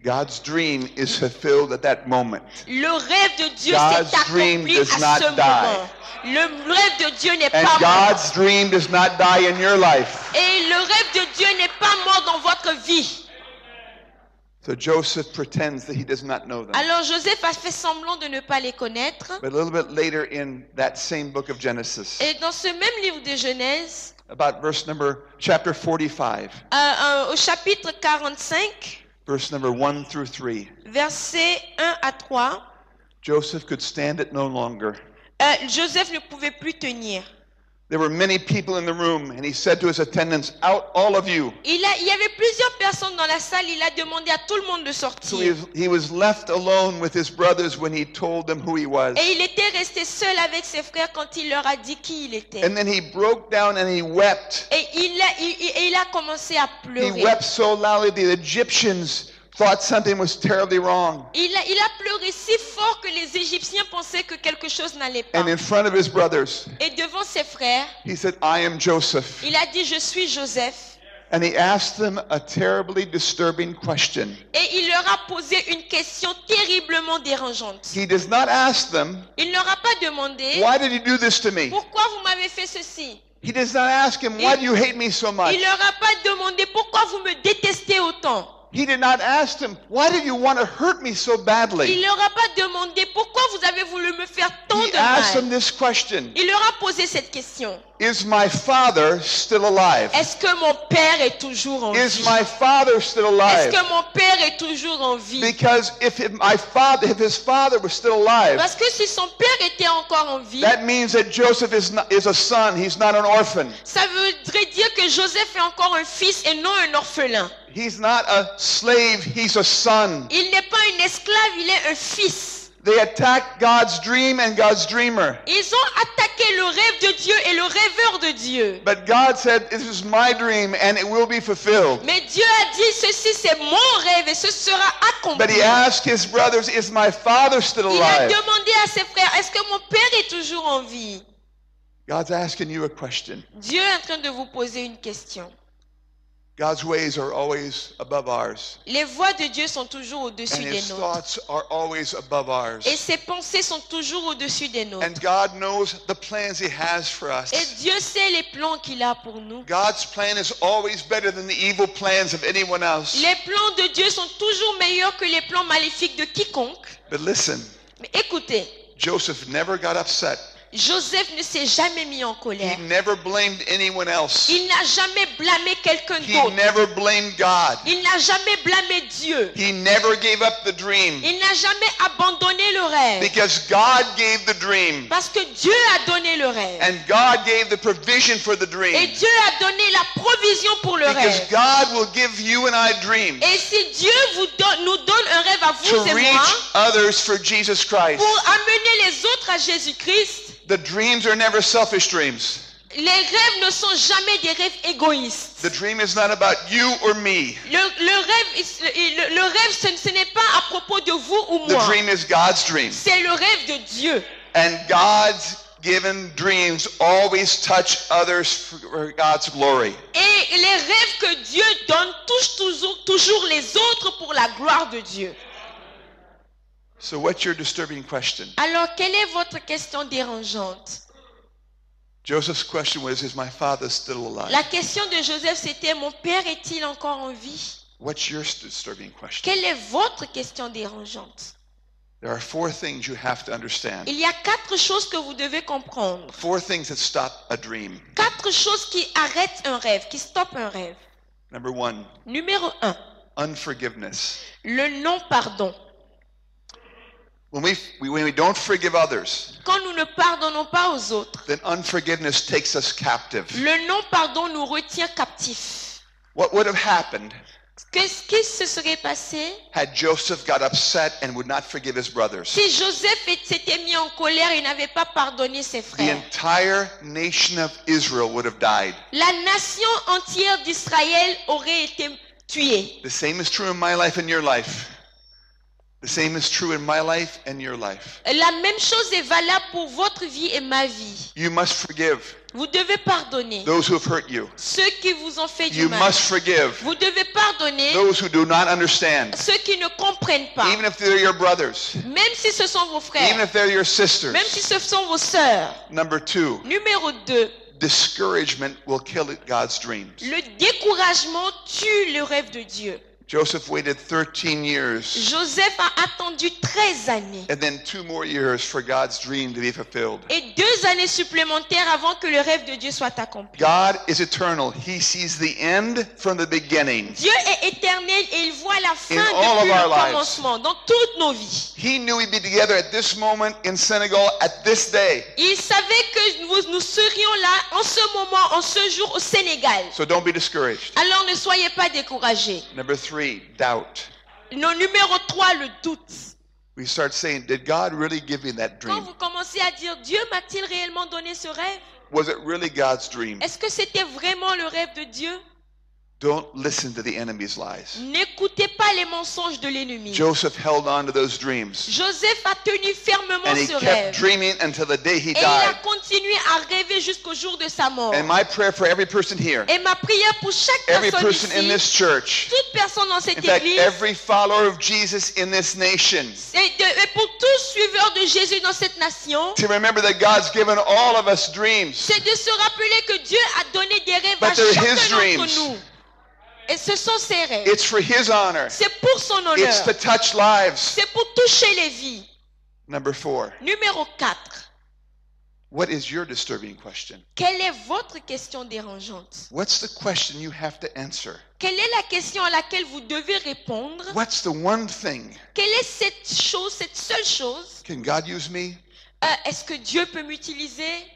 Speaker 2: God's dream is fulfilled at that moment.
Speaker 3: Le rêve de Dieu
Speaker 2: God's
Speaker 3: s'est
Speaker 2: dream
Speaker 3: accompli
Speaker 2: does
Speaker 3: à
Speaker 2: not
Speaker 3: ce
Speaker 2: die.
Speaker 3: moment. Le rêve de Dieu n'est
Speaker 2: And
Speaker 3: pas mort.
Speaker 2: God's dream does not die in your life.
Speaker 3: Et le rêve de Dieu n'est pas mort dans votre vie.
Speaker 2: So Joseph pretends that he does not know them.
Speaker 3: Alors Joseph a fait semblant de ne pas les connaître.
Speaker 2: But a little bit later in that same book of Genesis,
Speaker 3: Et dans ce même livre de Genèse,
Speaker 2: about chapter 45,
Speaker 3: au chapitre 45,
Speaker 2: verse number 1 through 3,
Speaker 3: versets 1 à 3,
Speaker 2: Joseph could stand it no longer.
Speaker 3: Joseph ne pouvait plus tenir.
Speaker 2: There were many people in the room, and he said to his attendants, "Out, all of you."
Speaker 3: Il y avait plusieurs personnes dans la salle. Il a demandé à tout le monde de
Speaker 2: So
Speaker 3: sortir.
Speaker 2: he was left alone with his brothers when he told them who he was.
Speaker 3: Et il était resté seul avec ses frères quand il leur a dit qui il était.
Speaker 2: And then he broke down and he wept.
Speaker 3: Et il a commencé à
Speaker 2: He
Speaker 3: pleurer.
Speaker 2: wept so loudly the Egyptians thought something was terribly wrong.
Speaker 3: Il a pleuré si fort que les Égyptiens pensaient que quelque chose n'allait pas.
Speaker 2: And in front of his brothers,
Speaker 3: Et devant ses frères,
Speaker 2: he said, "I am Joseph."
Speaker 3: il a dit, je suis Joseph.
Speaker 2: And he asked them a terribly disturbing question.
Speaker 3: Et il leur a posé une question terriblement dérangeante.
Speaker 2: He does not ask them,
Speaker 3: Il ne leur a pas demandé,
Speaker 2: "Why did you do this to me?"
Speaker 3: pourquoi vous m'avez fait ceci?
Speaker 2: He does not ask him, "Why do you hate me so much?"
Speaker 3: Il leur a pas demandé, pourquoi vous me détestez autant?
Speaker 2: He did not ask them, "Why did you want to hurt me so
Speaker 3: Il
Speaker 2: badly?"
Speaker 3: leur a pas demandé, pourquoi vous avez voulu me faire tant
Speaker 2: He
Speaker 3: de
Speaker 2: asked them
Speaker 3: mal?
Speaker 2: this question,
Speaker 3: Il leur a posé cette question.
Speaker 2: "Is my father still alive?
Speaker 3: Est-ce que mon père est toujours en
Speaker 2: Is
Speaker 3: vie?
Speaker 2: my father still
Speaker 3: Est-ce
Speaker 2: alive?"
Speaker 3: que mon père est toujours en vie?
Speaker 2: Because if his father was still alive,
Speaker 3: Parce que si son père était encore en vie,
Speaker 2: that means that Joseph is a son. He's not an orphan.
Speaker 3: ça voudrait dire que Joseph est encore un fils et non un orphelin.
Speaker 2: He's not a slave. He's a son.
Speaker 3: Il n'est pas un esclave, il est un fils.
Speaker 2: They attacked God's dream and God's dreamer.
Speaker 3: Ils ont attaqué le rêve de Dieu et le rêveur de Dieu.
Speaker 2: But God said, "This is my dream and it will be fulfilled."
Speaker 3: Mais Dieu a dit, ceci c'est mon rêve et ce sera accompli.
Speaker 2: But he asked his brothers, "Is my father still
Speaker 3: Il a
Speaker 2: alive?"
Speaker 3: demandé à ses frères, est-ce que mon père est toujours en vie?
Speaker 2: God's asking you a question.
Speaker 3: Dieu est en train de vous poser une question.
Speaker 2: God's ways are always above ours.
Speaker 3: Les voies de Dieu sont toujours au-dessus
Speaker 2: And
Speaker 3: des
Speaker 2: his
Speaker 3: nôtres.
Speaker 2: thoughts are always above ours.
Speaker 3: Et ses pensées sont toujours au-dessus des nôtres.
Speaker 2: And God knows the plans he has for us.
Speaker 3: Et Dieu sait les plans qu'il a pour nous.
Speaker 2: God's plan is always better than the evil plans of anyone else.
Speaker 3: Les plans de Dieu sont toujours meilleurs que les plans maléfiques de quiconque.
Speaker 2: But listen,
Speaker 3: Mais écoutez,
Speaker 2: Joseph never got upset.
Speaker 3: Joseph ne s'est jamais mis en
Speaker 2: He
Speaker 3: colère.
Speaker 2: never blamed anyone else.
Speaker 3: Il n'a jamais blâmé quelqu'un
Speaker 2: He
Speaker 3: d'autre.
Speaker 2: never blamed God.
Speaker 3: Il n'a jamais blâmé Dieu.
Speaker 2: He never gave up the dream.
Speaker 3: Il n'a jamais abandonné le rêve.
Speaker 2: Because God gave the dream.
Speaker 3: Parce que Dieu a donné le rêve.
Speaker 2: And God gave the provision for the
Speaker 3: Et
Speaker 2: dream.
Speaker 3: Dieu a donné la provision pour le
Speaker 2: Because
Speaker 3: rêve.
Speaker 2: God will give you and I dreams
Speaker 3: Et si Dieu nous donne un rêve à
Speaker 2: to
Speaker 3: vous et
Speaker 2: reach
Speaker 3: moi,
Speaker 2: others for Jesus Christ.
Speaker 3: pour amener les autres à Jésus-Christ,
Speaker 2: The dreams are never selfish dreams.
Speaker 3: les rêves ne sont jamais des rêves égoïstes.
Speaker 2: The dream is not about you or me.
Speaker 3: Le rêve, ce n'est pas à propos de vous ou
Speaker 2: The
Speaker 3: moi.
Speaker 2: dream is God's dream.
Speaker 3: C'est le rêve de Dieu.
Speaker 2: And God's given dreams always touch others for God's glory.
Speaker 3: Et les rêves que Dieu donne touchent toujours les autres pour la gloire de Dieu.
Speaker 2: So what's your disturbing question?
Speaker 3: Alors, quelle est votre question dérangeante?
Speaker 2: Joseph's question was, is my father still alive?
Speaker 3: La question de Joseph, c'était, mon père est-il encore en vie?
Speaker 2: What's your disturbing question?
Speaker 3: Quelle est votre question dérangeante?
Speaker 2: There are 4 things you have to understand.
Speaker 3: Il y a 4 choses que vous devez comprendre.
Speaker 2: 4 things that stop a dream.
Speaker 3: 4 choses qui arrêtent un rêve, qui stoppent un rêve.
Speaker 2: Number 1,
Speaker 3: Numéro 1,
Speaker 2: unforgiveness.
Speaker 3: le non-pardon.
Speaker 2: When we don't forgive others,
Speaker 3: Quand nous ne pardonnons pas aux autres,
Speaker 2: then unforgiveness takes us captive.
Speaker 3: le non-pardon nous retient captifs.
Speaker 2: What would have happened
Speaker 3: Qu'est-ce qui se serait passé
Speaker 2: had Joseph got upset and would not forgive his brothers?
Speaker 3: si Joseph s'était mis en colère et n'avait pas pardonné ses
Speaker 2: The
Speaker 3: frères?
Speaker 2: entire nation of Israel would have died.
Speaker 3: La nation entière d'Israël aurait été tuée.
Speaker 2: The same is true in my life and your life. The same is true in my life and your life.
Speaker 3: La même chose est valable pour votre vie et ma vie.
Speaker 2: You must forgive
Speaker 3: Vous devez pardonner
Speaker 2: those who have hurt you.
Speaker 3: ceux qui vous ont fait du
Speaker 2: You
Speaker 3: mal.
Speaker 2: must forgive
Speaker 3: Vous devez pardonner
Speaker 2: those who do not understand.
Speaker 3: ceux qui ne comprennent pas.
Speaker 2: Even if they're your brothers,
Speaker 3: Même si ce sont vos
Speaker 2: even
Speaker 3: frères,
Speaker 2: if they're your sisters.
Speaker 3: même si ce sont vos sœurs.
Speaker 2: Number 2,
Speaker 3: Numéro 2,
Speaker 2: discouragement will kill God's dreams.
Speaker 3: le découragement tue le rêve de Dieu.
Speaker 2: Joseph waited 13 years
Speaker 3: Joseph a attendu 13 années
Speaker 2: and then 2 more years for God's dream to be fulfilled.
Speaker 3: et 2 années supplémentaires avant que le rêve de Dieu soit accompli.
Speaker 2: God is eternal. He sees the end from the beginning.
Speaker 3: Dieu est éternel et il voit la fin
Speaker 2: In all
Speaker 3: depuis
Speaker 2: of
Speaker 3: le
Speaker 2: our lives.
Speaker 3: commencement, dans toutes nos vies.
Speaker 2: He knew we'd be together at this moment in Senegal at this day.
Speaker 3: Il savait que nous serions là en ce moment, en ce jour au Sénégal.
Speaker 2: So don't be discouraged.
Speaker 3: Alors ne soyez pas découragés.
Speaker 2: Number 3, doubt.
Speaker 3: Numéro 3, le doute.
Speaker 2: We start saying, did God really give me that
Speaker 3: Quand
Speaker 2: dream?
Speaker 3: vous commencez à dire, Dieu m'a-t-il réellement donné ce rêve?
Speaker 2: Was it really God's dream?
Speaker 3: Est-ce que c'était vraiment le rêve de Dieu?
Speaker 2: Don't listen to the enemy's lies.
Speaker 3: N'écoutez pas les mensonges de l'ennemi.
Speaker 2: Joseph held on to those dreams.
Speaker 3: Joseph a tenu fermement
Speaker 2: And he
Speaker 3: ce
Speaker 2: kept
Speaker 3: rêve.
Speaker 2: dreaming until the day he
Speaker 3: Et il a
Speaker 2: died.
Speaker 3: continué à rêver jusqu'au jour de sa mort.
Speaker 2: And my prayer for every person here,
Speaker 3: Et ma prière pour chaque
Speaker 2: every
Speaker 3: personne
Speaker 2: person in
Speaker 3: ici,
Speaker 2: this church,
Speaker 3: toute personne dans cette
Speaker 2: in fact,
Speaker 3: église,
Speaker 2: every follower of Jesus in this nation,
Speaker 3: et pour tous suiveurs de Jésus dans cette nation,
Speaker 2: to remember that God's given all of us dreams.
Speaker 3: c'est de se rappeler que Dieu a donné des rêves
Speaker 2: But
Speaker 3: à
Speaker 2: they're
Speaker 3: chacun
Speaker 2: his
Speaker 3: d'entre
Speaker 2: dreams.
Speaker 3: nous. Et ce sont ses rêves.
Speaker 2: It's for his honor.
Speaker 3: C'est pour son
Speaker 2: It's to
Speaker 3: honneur.
Speaker 2: touch lives.
Speaker 3: C'est pour toucher les vies.
Speaker 2: Number 4,
Speaker 3: Numéro 4.
Speaker 2: what is your disturbing question?
Speaker 3: Quelle est votre question dérangeante?
Speaker 2: What's the question you have to answer?
Speaker 3: Quelle est la question à laquelle vous devez répondre?
Speaker 2: What's the one thing?
Speaker 3: Quelle est cette chose, cette seule chose?
Speaker 2: Can God use me?
Speaker 3: Est-ce que Dieu peut m'utiliser?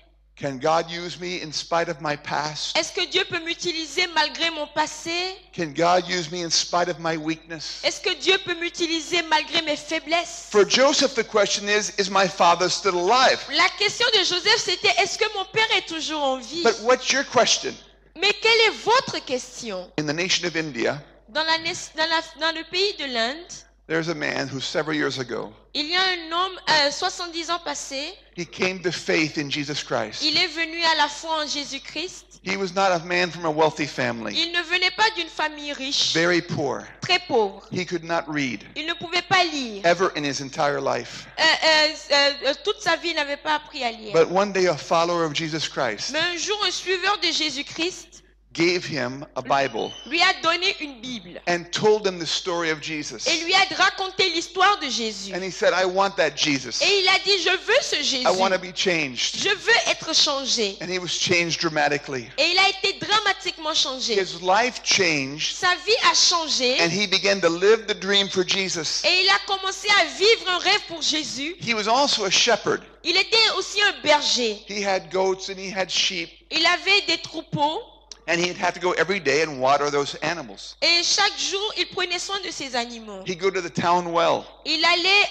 Speaker 2: Can God use me in spite of my past?
Speaker 3: Est-ce que Dieu peut m'utiliser malgré mon passé?
Speaker 2: Can God use me in spite of my weakness?
Speaker 3: Est-ce que Dieu peut m'utiliser malgré mes faiblesses?
Speaker 2: For Joseph, the question is my father still alive?
Speaker 3: La question de Joseph, c'était est-ce que mon père est toujours en vie?
Speaker 2: But what's your question?
Speaker 3: Mais quelle est votre question?
Speaker 2: In the nation of India,
Speaker 3: Dans le pays de l'Inde,
Speaker 2: there's a man who several years ago,
Speaker 3: il y a un homme, 70 ans passés,
Speaker 2: he came to faith in Jesus Christ.
Speaker 3: il est venu à la foi en Jésus-Christ.
Speaker 2: He was not a man from a wealthy family,
Speaker 3: Il ne venait pas d'une famille riche,
Speaker 2: very poor.
Speaker 3: très pauvre.
Speaker 2: He could not read
Speaker 3: Il ne pouvait pas lire.
Speaker 2: ever in his entire life.
Speaker 3: Toute sa vie, il n'avait pas appris à lire.
Speaker 2: But one day a follower of Jesus Christ
Speaker 3: Mais un jour, un suiveur de Jésus-Christ
Speaker 2: gave him a Bible
Speaker 3: lui a donné une Bible
Speaker 2: and told him the story of Jesus.
Speaker 3: et lui a raconté l'histoire de Jésus.
Speaker 2: And he said, I want that Jesus.
Speaker 3: Et il a dit, je veux ce Jésus.
Speaker 2: I want to be changed.
Speaker 3: Je veux être changé.
Speaker 2: And he was changed dramatically.
Speaker 3: Et il a été dramatiquement changé.
Speaker 2: His life changed,
Speaker 3: Sa vie a changé
Speaker 2: and he began to live the dream for Jesus.
Speaker 3: et il a commencé à vivre un rêve pour Jésus.
Speaker 2: He was also a shepherd.
Speaker 3: Il était aussi un berger.
Speaker 2: He had goats and he had sheep,
Speaker 3: Il avait des troupeaux
Speaker 2: and he'd have to go every day and water those animals.
Speaker 3: et chaque jour, il prenait soin de ses animaux.
Speaker 2: He'd go to the town well,
Speaker 3: Il allait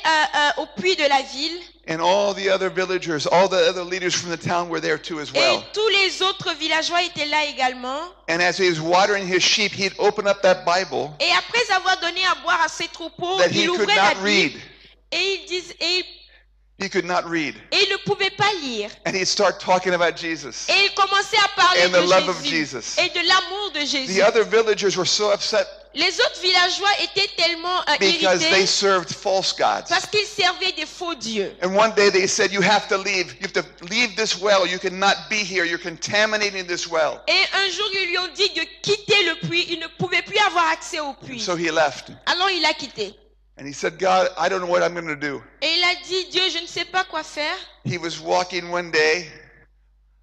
Speaker 3: au puits de la ville
Speaker 2: and all the other villagers, all the other leaders from the town were there too as
Speaker 3: et
Speaker 2: well.
Speaker 3: tous les autres villageois étaient là également.
Speaker 2: And as he was watering his sheep, he'd open up that Bible
Speaker 3: Et après avoir donné à boire à ses troupeaux,
Speaker 2: that he
Speaker 3: il
Speaker 2: could
Speaker 3: ouvrait la
Speaker 2: not
Speaker 3: Bible
Speaker 2: read.
Speaker 3: et
Speaker 2: He could not read.
Speaker 3: il ne pouvait pas lire.
Speaker 2: And he'd start talking about Jesus
Speaker 3: Et il commençait à parler
Speaker 2: and the love
Speaker 3: de
Speaker 2: of
Speaker 3: Jésus
Speaker 2: Jesus.
Speaker 3: et de l'amour de Jésus.
Speaker 2: The other villagers were so upset
Speaker 3: Les autres villageois étaient tellement
Speaker 2: because they
Speaker 3: irrités
Speaker 2: served false gods.
Speaker 3: parce qu'ils servaient des faux dieux.
Speaker 2: And one day they said, you have to leave. You have to leave this well. You cannot be here. You're contaminating this well.
Speaker 3: Et un jour, ils lui ont dit de quitter le puits. Il ne pouvait plus avoir accès au puits.
Speaker 2: So he left.
Speaker 3: Alors il a quitté.
Speaker 2: And he said, God, I don't know what I'm going to do.
Speaker 3: Et il a dit, Dieu, je ne sais pas quoi faire.
Speaker 2: He was walking one day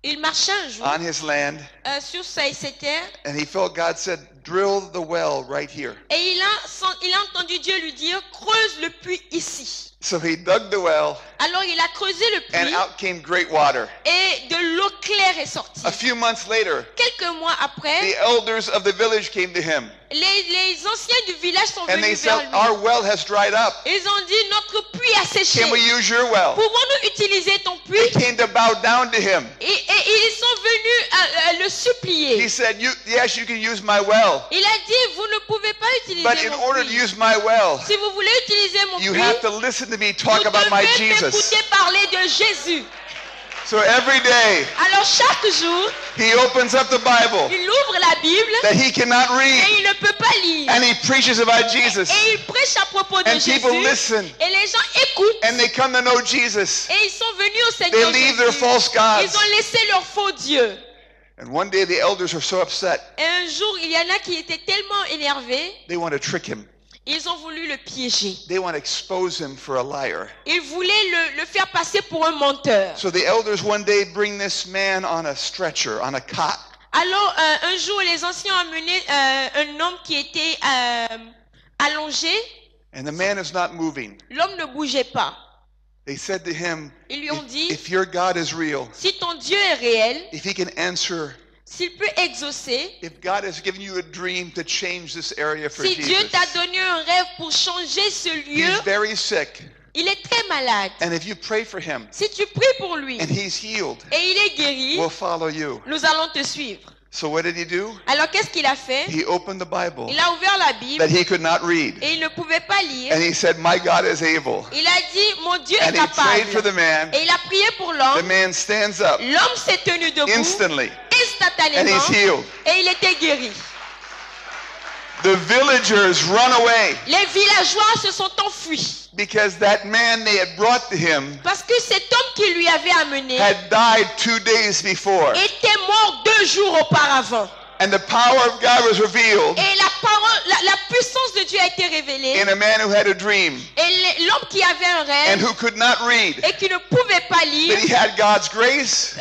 Speaker 3: Il marchait un jour
Speaker 2: on his land,
Speaker 3: sur ses terres
Speaker 2: and he felt God said, drill the well right here.
Speaker 3: et il a entendu Dieu lui dire, creuse le puits ici.
Speaker 2: So he dug the well,
Speaker 3: Alors il a creusé le
Speaker 2: and
Speaker 3: puits
Speaker 2: out came great water.
Speaker 3: et de l'eau claire est sortie.
Speaker 2: A few months later,
Speaker 3: Quelques mois après,
Speaker 2: the elders of the village came to him,
Speaker 3: les anciens du village sont
Speaker 2: and they
Speaker 3: venus
Speaker 2: said,
Speaker 3: vers lui.
Speaker 2: our well has dried up.
Speaker 3: Ils ont dit, notre puits a séché.
Speaker 2: Can we use your well?
Speaker 3: Pouvons-nous utiliser ton
Speaker 2: They
Speaker 3: puits?
Speaker 2: came to bow down to him.
Speaker 3: Et ils sont venus le supplier.
Speaker 2: He said, yes, you can use my well,
Speaker 3: Il a dit, vous ne pouvez pas
Speaker 2: but
Speaker 3: utiliser
Speaker 2: in
Speaker 3: mon
Speaker 2: order to
Speaker 3: puits.
Speaker 2: use my well,
Speaker 3: Si vous voulez utiliser mon
Speaker 2: you
Speaker 3: puits,
Speaker 2: have to listen to me talk
Speaker 3: vous
Speaker 2: about my
Speaker 3: devez
Speaker 2: Jesus.
Speaker 3: m'écouter parler de Jésus.
Speaker 2: So every day,
Speaker 3: Alors chaque jour,
Speaker 2: he opens up the Bible
Speaker 3: il ouvre la Bible
Speaker 2: that he cannot
Speaker 3: et
Speaker 2: read,
Speaker 3: il ne peut pas lire.
Speaker 2: and he preaches about Jesus.
Speaker 3: Et il prêche à propos de
Speaker 2: And people
Speaker 3: Jésus.
Speaker 2: listen.
Speaker 3: Et les gens écoutent.
Speaker 2: And they come to know Jesus.
Speaker 3: Et ils sont venus au
Speaker 2: They
Speaker 3: Seigneur
Speaker 2: leave their
Speaker 3: Jésus.
Speaker 2: false
Speaker 3: Ils
Speaker 2: gods.
Speaker 3: ont laissé leurs faux dieux.
Speaker 2: And one day the elders are so upset,
Speaker 3: Et un jour, il y en a qui étaient tellement énervés,
Speaker 2: they want to trick him.
Speaker 3: ils ont voulu le piéger.
Speaker 2: They want to expose him for a liar.
Speaker 3: Ils voulaient le faire passer pour un menteur.
Speaker 2: So the elders one day bring this man on a stretcher, on a cot.
Speaker 3: Alors, un jour, les anciens ont amené un homme qui était allongé.
Speaker 2: And the man is not moving.
Speaker 3: L'homme ne bougeait pas.
Speaker 2: They said to him,
Speaker 3: Ils lui ont dit,
Speaker 2: if your God is real,
Speaker 3: si ton Dieu est réel,
Speaker 2: if he can answer,
Speaker 3: s'il peut exaucer,
Speaker 2: if God has given you a dream to change this area for
Speaker 3: si Dieu
Speaker 2: Jesus,
Speaker 3: t'a donné un rêve pour changer ce lieu,
Speaker 2: he's very sick.
Speaker 3: il est très malade.
Speaker 2: And if you pray for him
Speaker 3: Si tu pries pour lui
Speaker 2: and he's healed,
Speaker 3: et il est guéri,
Speaker 2: we'll follow you.
Speaker 3: nous allons te suivre.
Speaker 2: So what did he do?
Speaker 3: Alors qu'est-ce qu'il a fait?
Speaker 2: He opened the Bible
Speaker 3: Il a ouvert la Bible
Speaker 2: that he could not read.
Speaker 3: et il ne pouvait pas lire.
Speaker 2: And he said, my God is able.
Speaker 3: Il a dit, mon Dieu est
Speaker 2: And he prayed for
Speaker 3: capable.
Speaker 2: the man.
Speaker 3: Et il a prié pour
Speaker 2: The
Speaker 3: l'homme.
Speaker 2: man stands up
Speaker 3: L'homme s'est tenu debout
Speaker 2: instantly and
Speaker 3: instantanément
Speaker 2: he's healed.
Speaker 3: et il était guéri.
Speaker 2: The villagers run away
Speaker 3: Les villageois se sont enfuis
Speaker 2: because that man they had brought to him
Speaker 3: parce que cet homme qui lui avait amené
Speaker 2: had died 2 days before.
Speaker 3: était mort 2 jours auparavant.
Speaker 2: And the power of God was revealed
Speaker 3: Et la puissance de Dieu a été révélée.
Speaker 2: in a man who had a dream
Speaker 3: Et l'homme qui avait un
Speaker 2: and
Speaker 3: rêve
Speaker 2: who could not read.
Speaker 3: et qui ne pouvait pas lire,
Speaker 2: But he had God's grace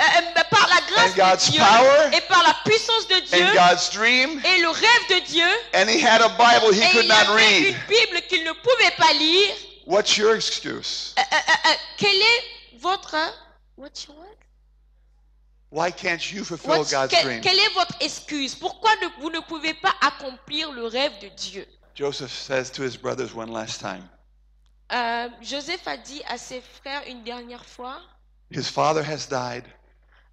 Speaker 3: par la grâce
Speaker 2: and God's
Speaker 3: de Dieu
Speaker 2: power
Speaker 3: et par la puissance de Dieu
Speaker 2: and God's dream.
Speaker 3: et le rêve de Dieu,
Speaker 2: And he had a Bible he
Speaker 3: et
Speaker 2: could
Speaker 3: il
Speaker 2: not
Speaker 3: avait
Speaker 2: read.
Speaker 3: une Bible qu'il ne pouvait pas lire.
Speaker 2: What's your excuse?
Speaker 3: Quel est votre... What's your word?
Speaker 2: Why can't you fulfill God's dream?
Speaker 3: Quelle est votre excuse? Pourquoi vous ne pouvez pas accomplir le rêve de Dieu?
Speaker 2: Joseph says to his brothers one last time.
Speaker 3: Joseph a dit à ses frères une dernière fois.
Speaker 2: His father has died.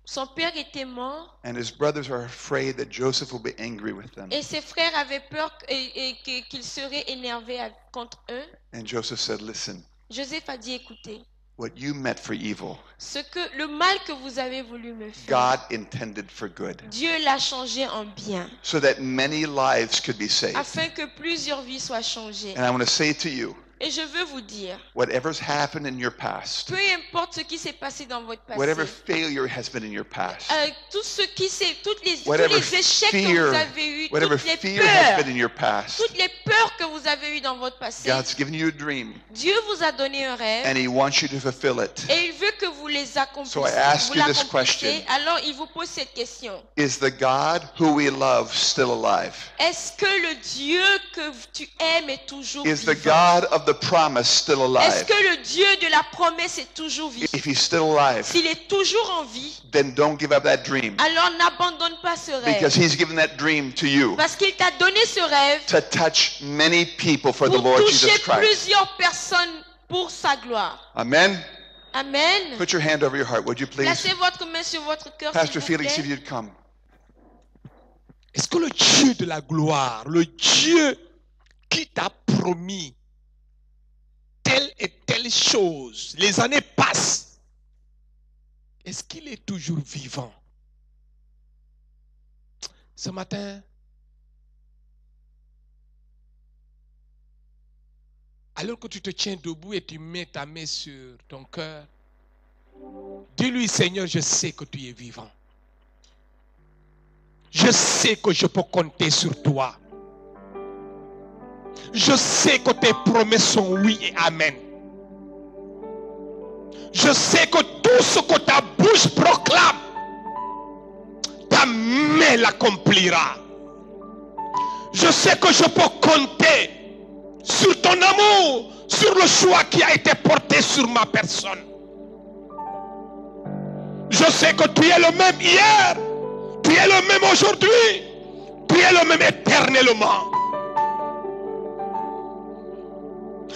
Speaker 3: Son père était mort.
Speaker 2: And his brothers are afraid that Joseph will be angry with them.
Speaker 3: Et ses frères avaient peur qu'il serait énervé contre eux.
Speaker 2: And Joseph said, "Listen."
Speaker 3: Joseph a dit, écoutez.
Speaker 2: What you meant for evil,
Speaker 3: le mal que vous avez voulu me faire,
Speaker 2: God intended for good.
Speaker 3: Dieu l'a changé en bien.
Speaker 2: So that many lives could be saved.
Speaker 3: Afin que plusieurs vies soient changées.
Speaker 2: And I want to say to you,
Speaker 3: et je veux vous dire,
Speaker 2: whatever's happened in your past,
Speaker 3: peu importe ce qui s'est passé dans votre passé,
Speaker 2: whatever failure has been in your past,
Speaker 3: tous les échecs que vous avez eus,
Speaker 2: whatever
Speaker 3: toutes les
Speaker 2: fear has been in your
Speaker 3: peurs,
Speaker 2: past,
Speaker 3: toutes les peurs que vous avez eues dans votre passé,
Speaker 2: God's given you a dream,
Speaker 3: Dieu vous a donné un rêve,
Speaker 2: and He wants you to fulfill it.
Speaker 3: Et il veut que vous les accomplissiez.
Speaker 2: So I ask you this question.
Speaker 3: Alors il vous pose cette question.
Speaker 2: Is the God who we love still alive?
Speaker 3: Est-ce que le Dieu que tu aimes est toujours vivant?
Speaker 2: Is the God of the promise still alive?
Speaker 3: Est-ce que le Dieu de la promesse est toujours vivant?
Speaker 2: If He's still alive,
Speaker 3: s'il est toujours en vie,
Speaker 2: then don't give up that dream.
Speaker 3: Alors n'abandonne pas ce rêve.
Speaker 2: Because He's given that dream to you.
Speaker 3: Parce qu'il t'a donné ce rêve.
Speaker 2: To touch many people for the Lord Jesus Christ.
Speaker 3: Pour toucher plusieurs personnes pour sa gloire.
Speaker 2: Amen.
Speaker 3: Amen.
Speaker 2: Put your hand over your heart, would you please?
Speaker 3: Placez votre main sur votre cœur.
Speaker 2: Pastor Felix, if you'd come.
Speaker 1: Est-ce que le Dieu de la gloire, le Dieu qui t'a promis telle et telle chose, les années passent, est-ce qu'il est toujours vivant? Ce matin, alors que tu te tiens debout et tu mets ta main sur ton cœur, dis-lui, Seigneur, je sais que tu es vivant. Je sais que je peux compter sur toi. Je sais que tes promesses sont oui et amen. Je sais que tout ce que ta bouche proclame, ta main l'accomplira. Je sais que je peux compter sur ton amour, sur le choix qui a été porté sur ma personne. Je sais que tu es le même hier, tu es le même aujourd'hui, tu es le même éternellement.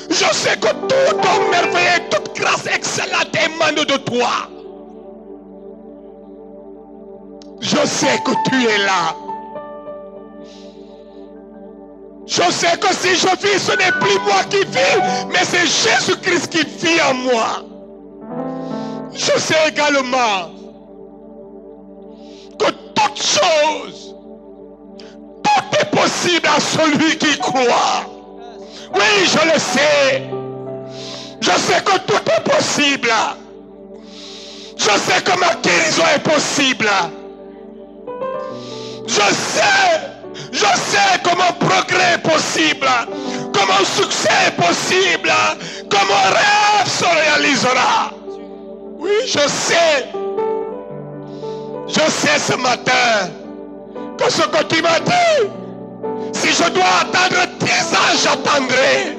Speaker 1: Je sais que tout ton merveille et toute grâce excellente émane de toi. Je sais que tu es là. Je sais que si je vis, ce n'est plus moi qui vis, mais c'est Jésus-Christ qui vit en moi. Je sais également que toute chose, tout est possible à celui qui croit. Oui, je le sais. Je sais que tout est possible. Je sais que ma guérison est possible. Je sais que mon progrès est possible, que mon succès est possible, que mon rêve se réalisera. Oui, je sais ce matin que ce que tu m'as dit, si je dois attendre 10 ans, j'attendrai.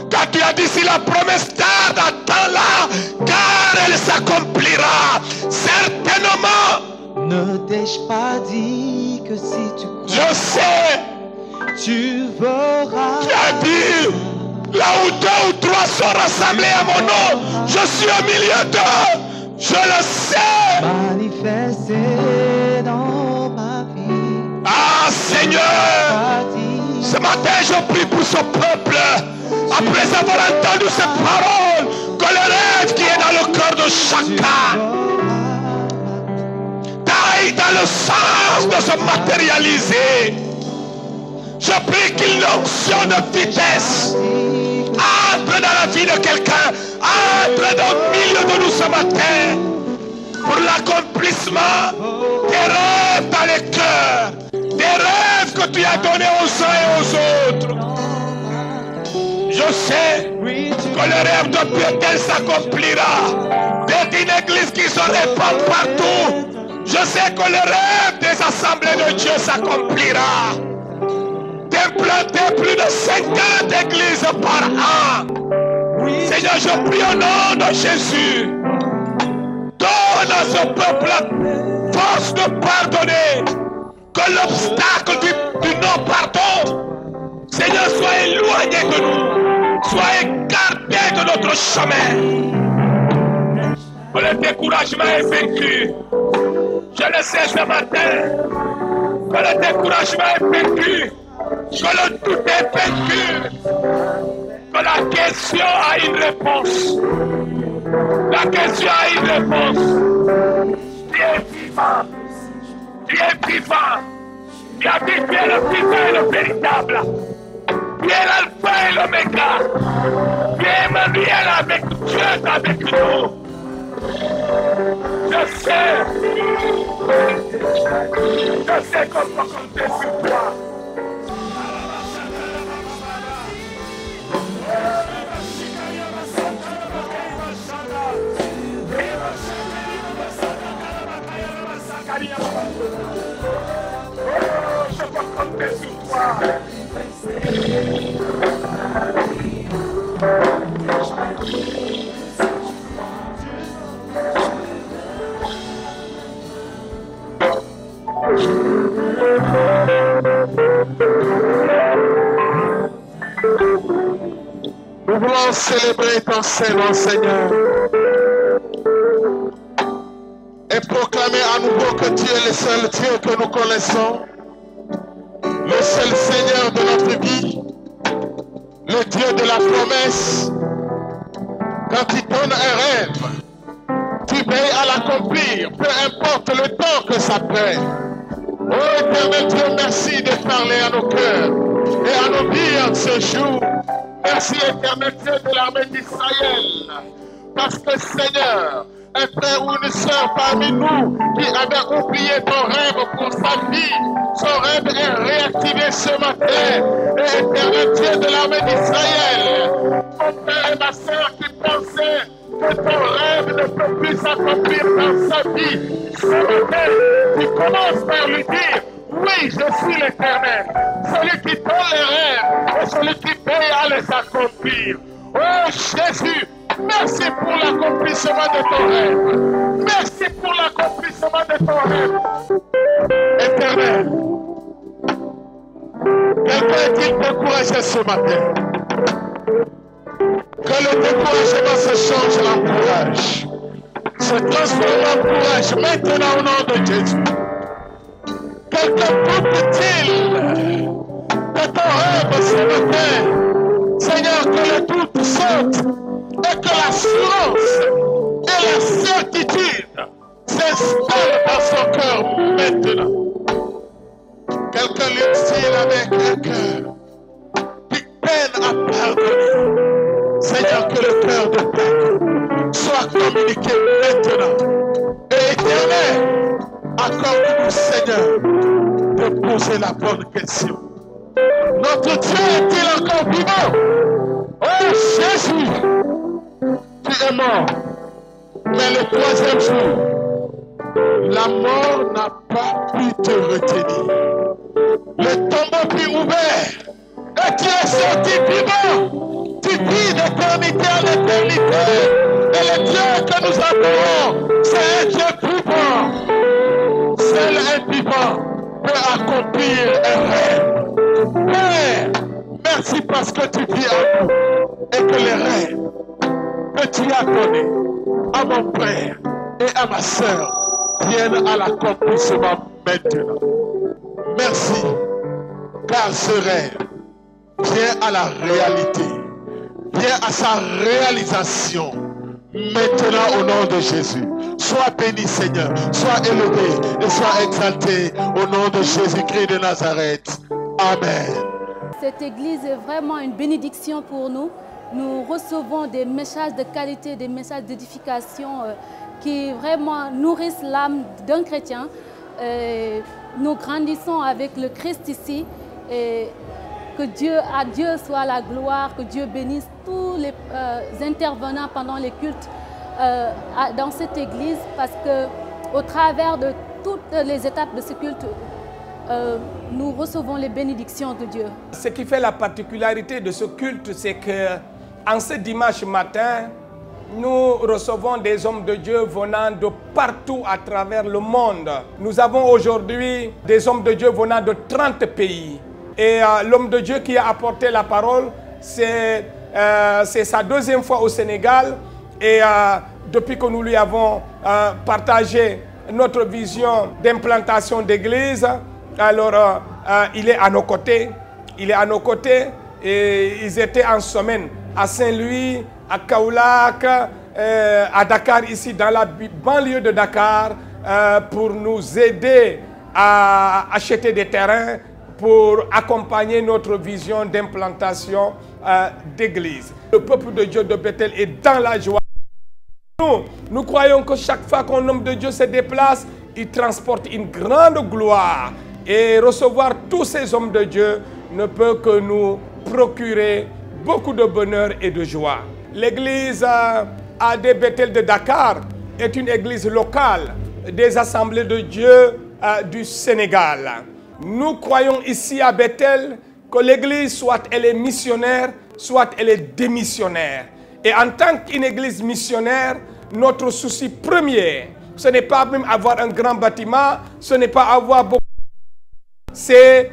Speaker 1: Car tu as dit, si la promesse tarde, attends-la, car elle s'accomplira certainement.
Speaker 4: Ne t'ai-je pas dit que si tu crois,
Speaker 1: je sais,
Speaker 4: tu verras.
Speaker 1: Tu as dit, là où 2 ou 3 sont rassemblés à mon nom, je suis au milieu d'eux. Je le sais.
Speaker 4: Manifesté dans ma vie.
Speaker 1: Ah Seigneur, ce matin je prie pour ce peuple. Après avoir entendu ces paroles, que le rêve qui est dans le cœur de chacun taille dans le sens de se matérialiser. Je prie qu'il l'onction de vitesse entre dans la vie de quelqu'un, entre dans le milieu de nous ce matin, pour l'accomplissement des rêves dans les cœurs, des rêves que tu as donnés aux uns et aux autres. Je sais que le rêve de Bethel s'accomplira, d'être une église qui se répand partout. Je sais que le rêve des assemblées de Dieu s'accomplira, d'implanter plus de 50 églises par an. Seigneur, je prie au nom de Jésus, donne à ce peuple force de pardonner. Que l'obstacle du non-pardon, Seigneur, soit éloigné de nous, soit écarté de notre chemin. Que le découragement est vaincu. Je le sais ce matin. Que le découragement est vaincu. Que le doute est vaincu. Que la question a une réponse. La question a une réponse. Tu es vivant. Tu es vivant. Tu as dit tu es le vivant et le véritable. Tu es l'alpha et l'oméga. Tu es Emmanuel avec Dieu avec nous. Je sais qu'on peut compter sur toi. Je peux compter sur toi.
Speaker 5: Nous voulons célébrer ton Saint-Nom, Seigneur, et proclamer à nouveau que tu es le seul Dieu que nous connaissons, le seul Seigneur de notre vie, le Dieu de la promesse. Quand tu donnes un rêve, tu veilles à l'accomplir, peu importe le temps que ça prend. Oh éternel Dieu, merci de parler à nos cœurs et à nos vies en ce jour. Merci éternel Dieu de l'armée d'Israël, parce que Seigneur, un frère ou une sœur parmi nous qui avait oublié ton rêve pour sa vie, son rêve est réactivé ce matin. Et éternel Dieu de l'armée d'Israël, mon frère et ma sœur qui pensaient que ton rêve ne peut plus s'accomplir dans sa vie, ce matin, tu commences par lui dire: oui, je suis l'Éternel, celui qui donne les rêves et celui qui veille à les accomplir. Oh Jésus, merci pour l'accomplissement de ton rêve. Merci pour l'accomplissement de ton rêve. Éternel, quelqu'un est-il découragé ce matin? Que le découragement se change en courage, se transforme en courage maintenant au nom de Jésus. Quelqu'un doute-t-il de ton rêve ce matin? Seigneur, que le doute saute et que l'assurance et la certitude s'installent dans son cœur maintenant. Quelqu'un lutte-t-il avec un cœur qui peine à pardonner? Seigneur, que le cœur de pardon soit communiqué maintenant. Et éternel, accorde-nous, Seigneur, de poser la bonne question. Notre Dieu est-il encore vivant? Oh Jésus, tu es mort. Mais le troisième jour, la mort n'a pas pu te retenir. Le tombeau fut ouvert et tu es sorti vivant. Tu vis d'éternité en éternité. Et le Dieu que nous adorons, c'est un Dieu vivant. Seul un vivant peut accomplir un rêve. Père, merci parce que tu vis en nous et que les rêves que tu as donnés à mon frère et à ma sœur viennent à l'accomplissement maintenant. Merci, car ce rêve vient à la réalité, vient à sa réalisation maintenant au nom de Jésus. Sois béni Seigneur, sois élevé et sois exalté au nom de Jésus-Christ de Nazareth. Amen.
Speaker 6: Cette église est vraiment une bénédiction pour nous. Nous recevons des messages de qualité, des messages d'édification qui vraiment nourrissent l'âme d'un chrétien. Nous grandissons avec le Christ ici. Et que à Dieu soit la gloire, que Dieu bénisse tous les intervenants pendant les cultes dans cette église, parce qu'au travers de toutes les étapes de ce culte, nous recevons les bénédictions de Dieu.
Speaker 1: Ce qui fait la particularité de ce culte, c'est que en ce dimanche matin, nous recevons des hommes de Dieu venant de partout à travers le monde. Nous avons aujourd'hui des hommes de Dieu venant de 30 pays. Et l'homme de Dieu qui a apporté la parole, c'est sa deuxième fois au Sénégal. Et depuis que nous lui avons partagé notre vision d'implantation d'église, alors il est à nos côtés. Il est à nos côtés et ils étaient en semaine à Saint-Louis, à Kaolack, à Dakar, ici dans la banlieue de Dakar, pour nous aider à acheter des terrains pour accompagner notre vision d'implantation d'église. Le peuple de Dieu de Bethel est dans la joie. Nous croyons que chaque fois qu'un homme de Dieu se déplace, il transporte une grande gloire. Et recevoir tous ces hommes de Dieu ne peut que nous procurer beaucoup de bonheur et de joie. L'église AD Bethel de Dakar est une église locale des assemblées de Dieu du Sénégal. Nous croyons ici à Bethel que l'église, soit elle est missionnaire, soit elle est démissionnaire. Et en tant qu'une église missionnaire, notre souci premier, ce n'est pas même avoir un grand bâtiment, ce n'est pas avoir beaucoup, c'est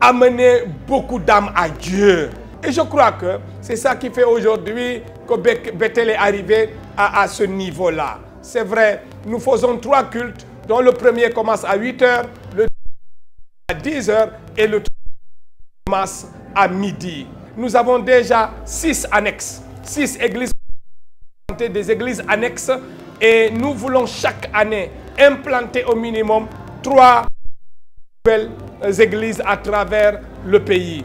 Speaker 1: amener beaucoup d'âmes à Dieu. Et je crois que c'est ça qui fait aujourd'hui que Bethel est arrivé à ce niveau-là. C'est vrai, nous faisons 3 cultes, dont le premier commence à 8 h, le deuxième à 10 h et le troisième commence à midi. Nous avons déjà 6 annexes, 6 églises, des églises annexes, et nous voulons chaque année implanter au minimum 3 nouvelles églises à travers le pays.